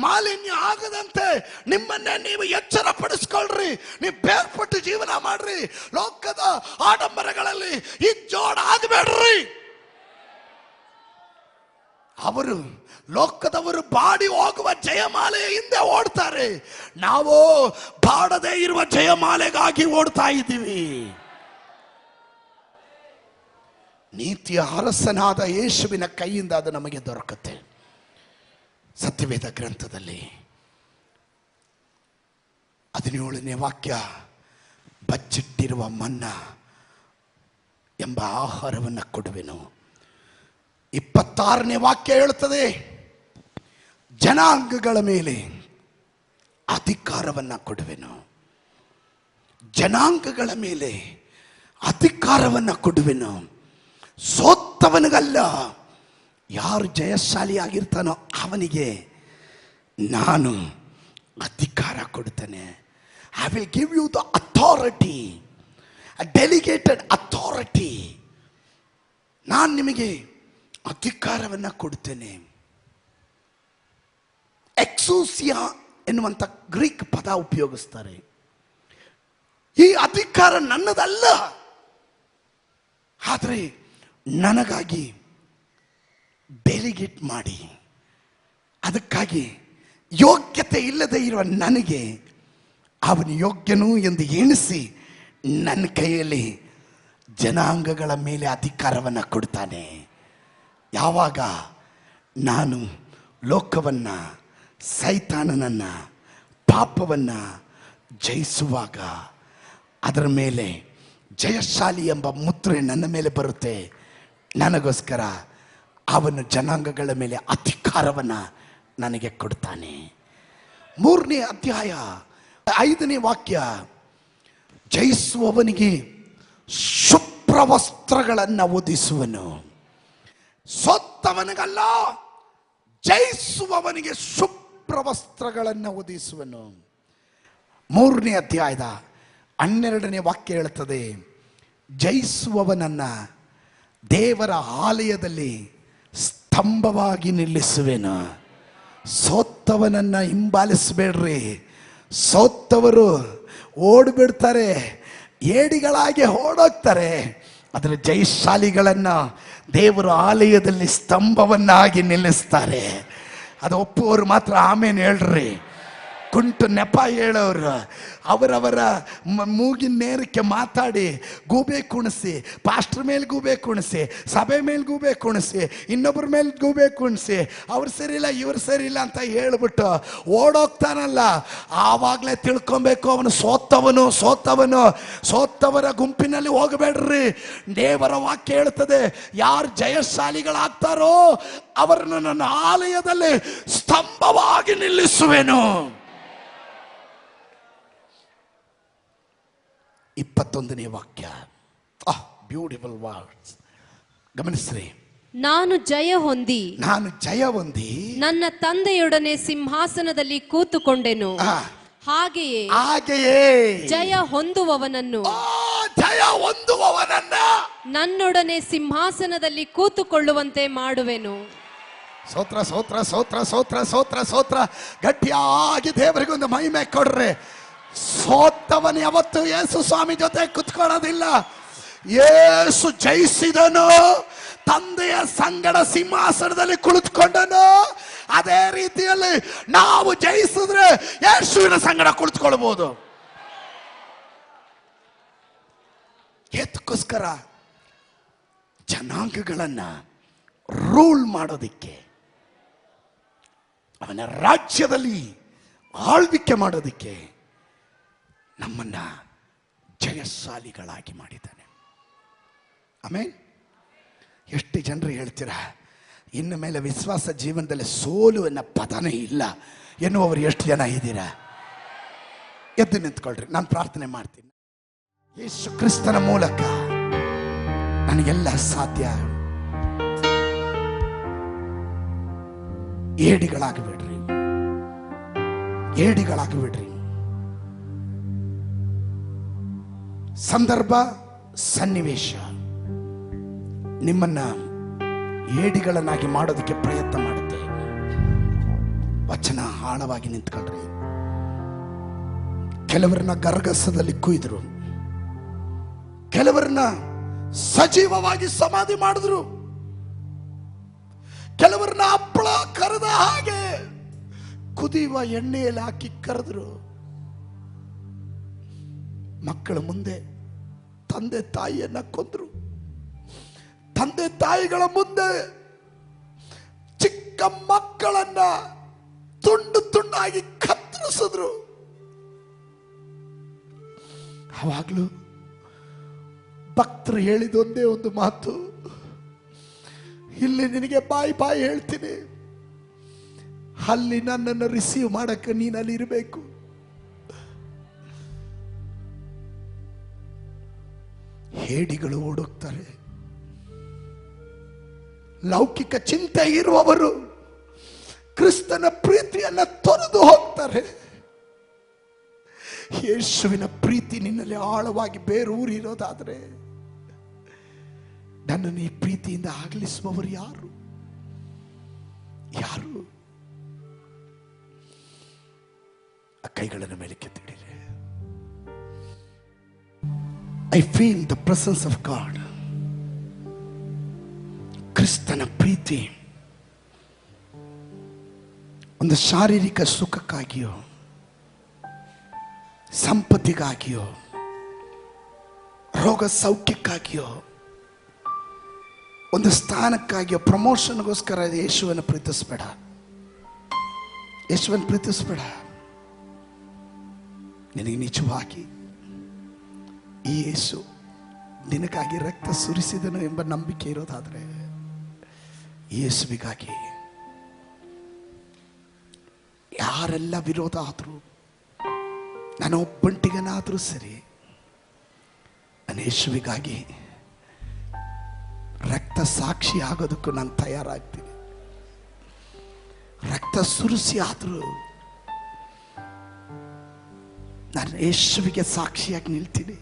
ಮಾಲಿನ್ಯ ಆಗದಂತೆ ನಿಮ್ಮನ್ನೇ ನೀವು ಎಚ್ಚರ ಪಡಿಸ್ಕೊಳ್ರಿ. ನೀವು ಬೇರ್ಪಟ್ಟು ಜೀವನ ಮಾಡ್ರಿ. ಲೋಕದ ಆಡಂಬರಗಳಲ್ಲಿ ಈ ಜೋಡ ಆಗಬೇಡ್ರಿ. ಲೋಕದವರು ಬಾಡಿ ಹೋಗುವ ಜಯಮಾಲೆಯ ಹಿಂದೆ ಓಡ್ತಾರೆ, ನಾವು ಬಾಡದೇ ಇರುವ ಜಯಮಾಲೆಗಾಗಿ ಓಡ್ತಾ ಇದ್ದೀವಿ. ನೀತಿಯ ಅರಸನಾದ ಯೇಸುವಿನ ಕೈಯಿಂದ ಅದು ನಮಗೆ ದೊರಕುತ್ತೆ. ಸತ್ಯವೇದ ಗ್ರಂಥದಲ್ಲಿ 17ನೇ ವಾಕ್ಯ, ಬಚ್ಚಿಟ್ಟಿರುವ ಮನ್ನಾ ಎಂಬ ಆಹಾರವನ್ನು ಕೊಡುವೆನು. 26ನೇ ವಾಕ್ಯ ಹೇಳುತ್ತದೆ, ಜನಾಂಗಗಳ ಮೇಲೆ ಅಧಿಕಾರವನ್ನು ಕೊಡುವೆನು. ಜನಾಂಗಗಳ ಮೇಲೆ ಅಧಿಕಾರವನ್ನು ಕೊಡುವೆನು. ಸೋತವನಿಗಲ್ಲ, ಯಾರು ಜಯಶಾಲಿಯಾಗಿರ್ತಾನೋ ಅವನಿಗೆ ನಾನು ಅಧಿಕಾರ ಕೊಡ್ತೇನೆ. I will give you the authority, delegated authority. ನಾನು ನಿಮಗೆ ಅಧಿಕಾರವನ್ನು ಕೊಡ್ತೇನೆ. ಎಕ್ಸೂಸಿಯಾ ಎನ್ನುವಂಥ ಗ್ರೀಕ್ ಪದ ಉಪಯೋಗಿಸ್ತಾರೆ. ಈ ಅಧಿಕಾರ ನನ್ನದಲ್ಲ, ಆದರೆ ನನಗಾಗಿ ಡೆಲಿಗೇಟ್ ಮಾಡಿ, ಅದಕ್ಕಾಗಿ ಯೋಗ್ಯತೆ ಇಲ್ಲದೆ ಇರುವ ನನಗೆ ಅವನು ಯೋಗ್ಯನು ಎಂದು ಎಣಿಸಿ ನನ್ನ ಕೈಯಲ್ಲಿ ಜನಾಂಗಗಳ ಮೇಲೆ ಅಧಿಕಾರವನ್ನು ಕೊಡ್ತಾನೆ. ಯಾವಾಗ ನಾನು ಲೋಕವನ್ನು, ಸೈತಾನನನ್ನು, ಪಾಪವನ್ನು ಜಯಿಸುವಾಗ ಅದರ ಮೇಲೆ ಜಯಶಾಲಿ ಎಂಬ ಮುದ್ರೆ ನನ್ನ ಮೇಲೆ ಬರುತ್ತೆ. ನನಗೋಸ್ಕರ ಅವನು ಜನಾಂಗಗಳ ಮೇಲೆ ಅಧಿಕಾರವನ್ನು ನನಗೆ ಕೊಡ್ತಾನೆ. 3ನೇ ಅಧ್ಯಾಯ 5ನೇ ವಾಕ್ಯ, ಜಯಿಸುವವನಿಗೆ ಶುಭ್ರವಸ್ತ್ರಗಳನ್ನು ಹೊದಿಸುವನು. ಸೋತವನಿಗಲ್ಲ, ಜಯಿಸುವವನಿಗೆ ಶುಭ್ರವಸ್ತ್ರಗಳನ್ನು ಹೊದಿಸುವನು. 3ನೇ ಅಧ್ಯಾಯದ 12ನೇ ವಾಕ್ಯ ಹೇಳುತ್ತದೆ, ಜಯಿಸುವವನನ್ನ ದೇವರ ಆಲಯದಲ್ಲಿ ಸ್ತಂಭವಾಗಿ ನಿಲ್ಲಿಸುವೆನು. ಸೋತವನನ್ನ ಹಿಂಬಾಲಿಸಬೇಡ್ರಿ. ಸೋತವರು ಓಡ್ಬಿಡ್ತಾರೆ, ಏಡಿಗಳಾಗಿ ಓಡೋಗ್ತಾರೆ. ಅದರ ಜಯಶಾಲಿಗಳನ್ನ ದೇವರ ಆಲಯದಲ್ಲಿ ಸ್ತಂಭವನ್ನಾಗಿ ನಿಲ್ಲಿಸ್ತಾರೆ. ಅದು ಒಪ್ಪುವವರು ಮಾತ್ರ ಆಮೇಲೆ ಹೇಳ್ರಿ. ಕುಂಟು ನೆಪ ಹೇಳೋರು ಅವರವರ ಮೂಗಿನ ನೇರಕ್ಕೆ ಮಾತಾಡಿ ಗೂಬೆ ಕುಣಿಸಿ, ಪಾಸ್ಟರ್ ಮೇಲೆ ಗೂಬೆ ಕುಣಿಸಿ, ಸಭೆ ಮೇಲೆ ಗೂಬೆ ಕುಣಿಸಿ, ಇನ್ನೊಬ್ಬರ ಮೇಲೆ ಗೂಬೆ ಕುಣಿಸಿ, ಅವ್ರು ಸರಿಯಿಲ್ಲ ಇವ್ರು ಸರಿಯಿಲ್ಲ ಅಂತ ಹೇಳ್ಬಿಟ್ಟು ಓಡೋಗ್ತಾನಲ್ಲ, ಆವಾಗಲೇ ತಿಳ್ಕೊಬೇಕು ಅವನು ಸೋತವನು. ಸೋತವರ ಗುಂಪಿನಲ್ಲಿ ಹೋಗಬೇಡ್ರಿ. ದೇವರ ವಾಕ್ಯ ಹೇಳ್ತದೆ, ಯಾರು ಜಯಶಾಲಿಗಳಾಗ್ತಾರೋ ಅವರನ್ನು ನನ್ನ ಆಲಯದಲ್ಲಿ ಸ್ತಂಭವಾಗಿ ನಿಲ್ಲಿಸುವೆನು. 21ನೇ ವಾಕ್ಯ, ಬ್ಯೂಟಿಫುಲ್ ವರ್ಡ್ಸ್, ಗಮನಿಸ್ರಿ. ನಾನು ಜಯ ಹೊಂದಿ ನನ್ನ ತಂದೆಯೊಡನೆ ಸಿಂಹಾಸನದಲ್ಲಿ ಕೂತುಕೊಂಡೆನು. ಹಾಗೆಯೇ ಜಯ ಹೊಂದುವವನನ್ನು ನನ್ನೊಡನೆ ಸಿಂಹಾಸನದಲ್ಲಿ ಕೂತುಕೊಳ್ಳುವಂತೆ ಮಾಡುವೆನು. ಸ್ತೋತ್ರ ಸ್ತೋತ್ರ ಸ್ತೋತ್ರ ಸ್ತೋತ್ರ ಸ್ತೋತ್ರ ಸ್ತೋತ್ರ. ಗಟ್ಟಿಯಾಗಿ ದೇವರಿಗೆ ಒಂದು ಮಹಿಮೆ ಕೊಡ್ರಿ. ಸೋತವನು ಯಾವತ್ತು ಯೇಸು ಸ್ವಾಮಿ ಜೊತೆ ಕುತ್ಕೊಳ್ಳೋದಿಲ್ಲ. ಯೇಸು ಜಯಿಸಿದನು, ತಂದೆಯ ಸಂಗಡ ಸಿಂಹಾಸನದಲ್ಲಿ ಕುಳಿತುಕೊಂಡನು. ಅದೇ ರೀತಿಯಲ್ಲಿ ನಾವು ಜಯಿಸಿದ್ರೆ ಯೇಸುವಿನ ಸಂಗಡ ಕುಳಿತುಕೊಳ್ಬಹುದು. ಏತಕ್ಕೋಸ್ಕರ? ಜನಾಂಗಗಳನ್ನ ರೂಲ್ ಮಾಡೋದಿಕ್ಕೆ, ಅವನ ರಾಜ್ಯದಲ್ಲಿ ಆಳ್ವಿಕೆ ಮಾಡೋದಿಕ್ಕೆ ನಮ್ಮನ್ನ ಜಯಶಾಲಿಗಳಾಗಿ ಮಾಡಿದ್ದಾನೆ. ಆಮೇಲೆ ಎಷ್ಟು ಜನರು ಹೇಳ್ತೀರಾ, ಇನ್ನು ಮೇಲೆ ವಿಶ್ವಾಸ ಜೀವನದಲ್ಲಿ ಸೋಲು ಅನ್ನೋ ಪದನೇ ಇಲ್ಲ ಎನ್ನುವರು ಎಷ್ಟು ಜನ ಇದ್ದೀರಾ? ಎದ್ದು ನಿಂತ್ಕೊಳ್ರಿ, ನಾನು ಪ್ರಾರ್ಥನೆ ಮಾಡ್ತೀನಿ. ಯೇಸು ಕ್ರಿಸ್ತನ ಮೂಲಕ ನನಗೆಲ್ಲ ಸಾಧ್ಯ. ಏಡಿಗಳಾಗಿಬಿಡ್ರಿ. ಸಂದರ್ಭ ಸನ್ನಿವೇಶ ನಿಮ್ಮನ್ನ ಏಡಿಗಳನ್ನಾಗಿ ಮಾಡೋದಕ್ಕೆ ಪ್ರಯತ್ನ ಮಾಡುತ್ತೆ. ವಚನ ಆಳವಾಗಿ ನಿಂತ್ಕೊಳ್ರಿ. ಕೆಲವರನ್ನ ಗರ್ಗಸದಲ್ಲಿ ಕುಯ್ದ್ರು, ಕೆಲವರನ್ನ ಸಜೀವವಾಗಿ ಸಮಾಧಿ ಮಾಡಿದ್ರು, ಕೆಲವರನ್ನ ಹಪ್ಪಳ ಕರೆದ ಹಾಗೆ ಕುದಿಯುವ ಎಣ್ಣೆಯಲ್ಲಿ ಹಾಕಿ ಕರೆದ್ರು. ಮಕ್ಕಳ ಮುಂದೆ ತಂದೆ ತಾಯಿಯನ್ನ ಕೊಂದ್ರು. ತಂದೆ ತಾಯಿಗಳ ಮುಂದೆ ಚಿಕ್ಕ ಮಕ್ಕಳನ್ನ ತುಂಡು ತುಂಡಾಗಿ ಕತ್ತರಿಸಿದ್ರು. ಅವಾಗ್ಲೂ ಭಕ್ತರು ಹೇಳಿದೊಂದೇ ಒಂದು ಮಾತು, ಇಲ್ಲಿ ನಿನಗೆ ಬಾಯಿ ಹೇಳ್ತೀನಿ, ಅಲ್ಲಿ ನನ್ನನ್ನು ರಿಸೀವ್ ಮಾಡಕ್ಕೆ ನೀನಲ್ಲಿ ಇರಬೇಕು. ಹೇಡಿಗಳು ಓಡೋಗ್ತಾರೆ. ಲೌಕಿಕ ಚಿಂತೆ ಇರುವವರು ಕ್ರಿಸ್ತನ ಪ್ರೀತಿಯನ್ನ ತೊರೆದು ಹೋಗ್ತಾರೆ. ಯೇಸುವಿನ ಪ್ರೀತಿ ನಿನ್ನಲ್ಲಿ ಆಳವಾಗಿ ಬೇರೂರಿರೋದಾದ್ರೆ ನನ್ನನ್ನು ಈ ಪ್ರೀತಿಯಿಂದ ಆಗಲಿಸುವವರು ಯಾರು? ಕೈಗಳನ್ನು ಮೇಲೆ ಕೆತ್ತಿಡಿರಿ. I feel the presence of God. ಕ್ರಿಸ್ತನ ಪ್ರೀತಿ ಒಂದು ಶಾರೀರಿಕ ಸುಖಕ್ಕಾಗಿಯೋ, ಸಂಪತ್ತಿಗಾಗಿಯೋ, ರೋಗ ಸೌಖ್ಯಕ್ಕಾಗಿಯೋ, ಒಂದು ಸ್ಥಾನಕ್ಕಾಗಿಯೋ, ಪ್ರಮೋಷನ್ಗೋಸ್ಕರ ಯೇಸುವನ್ನು ಪ್ರೀತಿಸಬೇಡ. ನಿನಗೆ ನಿಜವಾಗಿ ಈ ಯೇಸು ನಿನಗಾಗಿ ರಕ್ತ ಸುರಿಸಿದನು ಎಂಬ ನಂಬಿಕೆ ಇರೋದಾದ್ರೆ, ಯೇಸುವಿಗಾಗಿ ಯಾರೆಲ್ಲ ವಿರೋಧ ಆದರೂ, ನಾನು ಒಬ್ಬಂಟಿಗನಾದರೂ ಸರಿ, ನಾನು ಯೇಸುವಿಗಾಗಿ ರಕ್ತ ಸಾಕ್ಷಿ ಆಗೋದಕ್ಕೂ ನಾನು ತಯಾರಾಗ್ತೀನಿ. ರಕ್ತ ಸುರಿಸಿ ಆದರೂ ನಾನು ಯೇಸುವಿಗೆ ಸಾಕ್ಷಿಯಾಗಿ ನಿಲ್ತೀನಿ.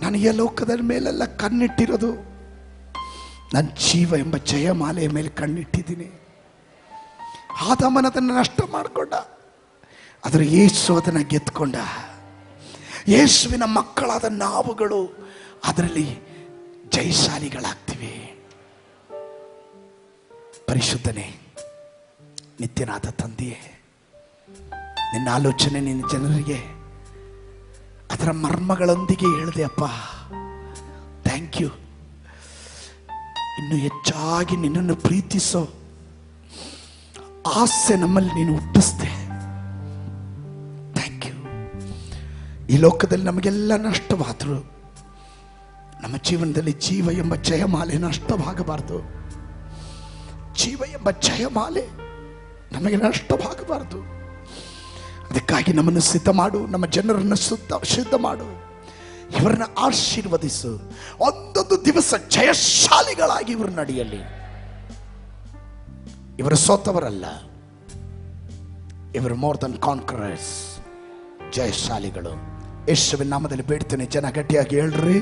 ನಾನು ಈ ಲೋಕದ ಮೇಲೆಲ್ಲ ಕಣ್ಣಿಟ್ಟಿರೋದು ನನ್ನ ಜೀವ ಎಂಬ ಜಯಮಾಲೆಯ ಮೇಲೆ ಕಣ್ಣಿಟ್ಟಿದ್ದೀನಿ. ಆದಾಮನದನ್ನು ನಷ್ಟ ಮಾಡಿಕೊಂಡ, ಆದರೆ ಯೇಸು ಅದನ್ನು ಗೆದ್ಕೊಂಡ. ಯೇಸುವಿನ ಮಕ್ಕಳಾದ ನಾವುಗಳು ಅದರಲ್ಲಿ ಜಯಶಾಲಿಗಳಾಗ್ತೀವಿ. ಪರಿಶುದ್ಧನೇ, ನಿತ್ಯನಾದ ತಂದೆಯೇ, ನಿನ್ನ ಆಲೋಚನೆ ನಿನ್ನ ಜನರಿಗೆ ಅದರ ಮರ್ಮಗಳೊಂದಿಗೆ ಹೇಳಿದೆ ಅಪ್ಪ. Thank you. ಇನ್ನು ಹೆಚ್ಚಾಗಿ ನಿನ್ನನ್ನು ಪ್ರೀತಿಸೋ ಆಸೆ ನಮ್ಮಲ್ಲಿ ನೀನು ಹುಟ್ಟಿಸ್ದೆ. Thank you. ಈ ಲೋಕದಲ್ಲಿ ನಮಗೆಲ್ಲ ನಷ್ಟವಾದರೂ ನಮ್ಮ ಜೀವನದಲ್ಲಿ ಜೀವ ಎಂಬ ಜಯಮಾಲೆ ನಷ್ಟವಾಗಬಾರದು. ಜೀವ ಎಂಬ ಜಯಮಾಲೆ ನಮಗೆ ನಷ್ಟವಾಗಬಾರದು. ಅದಕ್ಕಾಗಿ ನಮ್ಮನ್ನು ಸಿದ್ಧ ಮಾಡು, ನಮ್ಮ ಜನರನ್ನು ಸಿದ್ಧ ಮಾಡು, ಇವರನ್ನ ಆಶೀರ್ವದಿಸು. ಒಂದೊಂದು ದಿವಸ ಜಯಶಾಲಿಗಳಾಗಿ ಇವರು ನಡೆಯಲಿ. ಇವರು ಸೋತವರಲ್ಲ, ಇವರು ಮೋರ್ ದನ್ ಕಾನ್ಕರರ್ಸ್, ಜಯಶಾಲಿಗಳು. ಯೇಸುವಿನ ನಾಮದಲ್ಲಿ ಬೇಡ್ತೇನೆ. ಜನ ಗಟ್ಟಿಯಾಗಿ ಹೇಳ್ರಿ.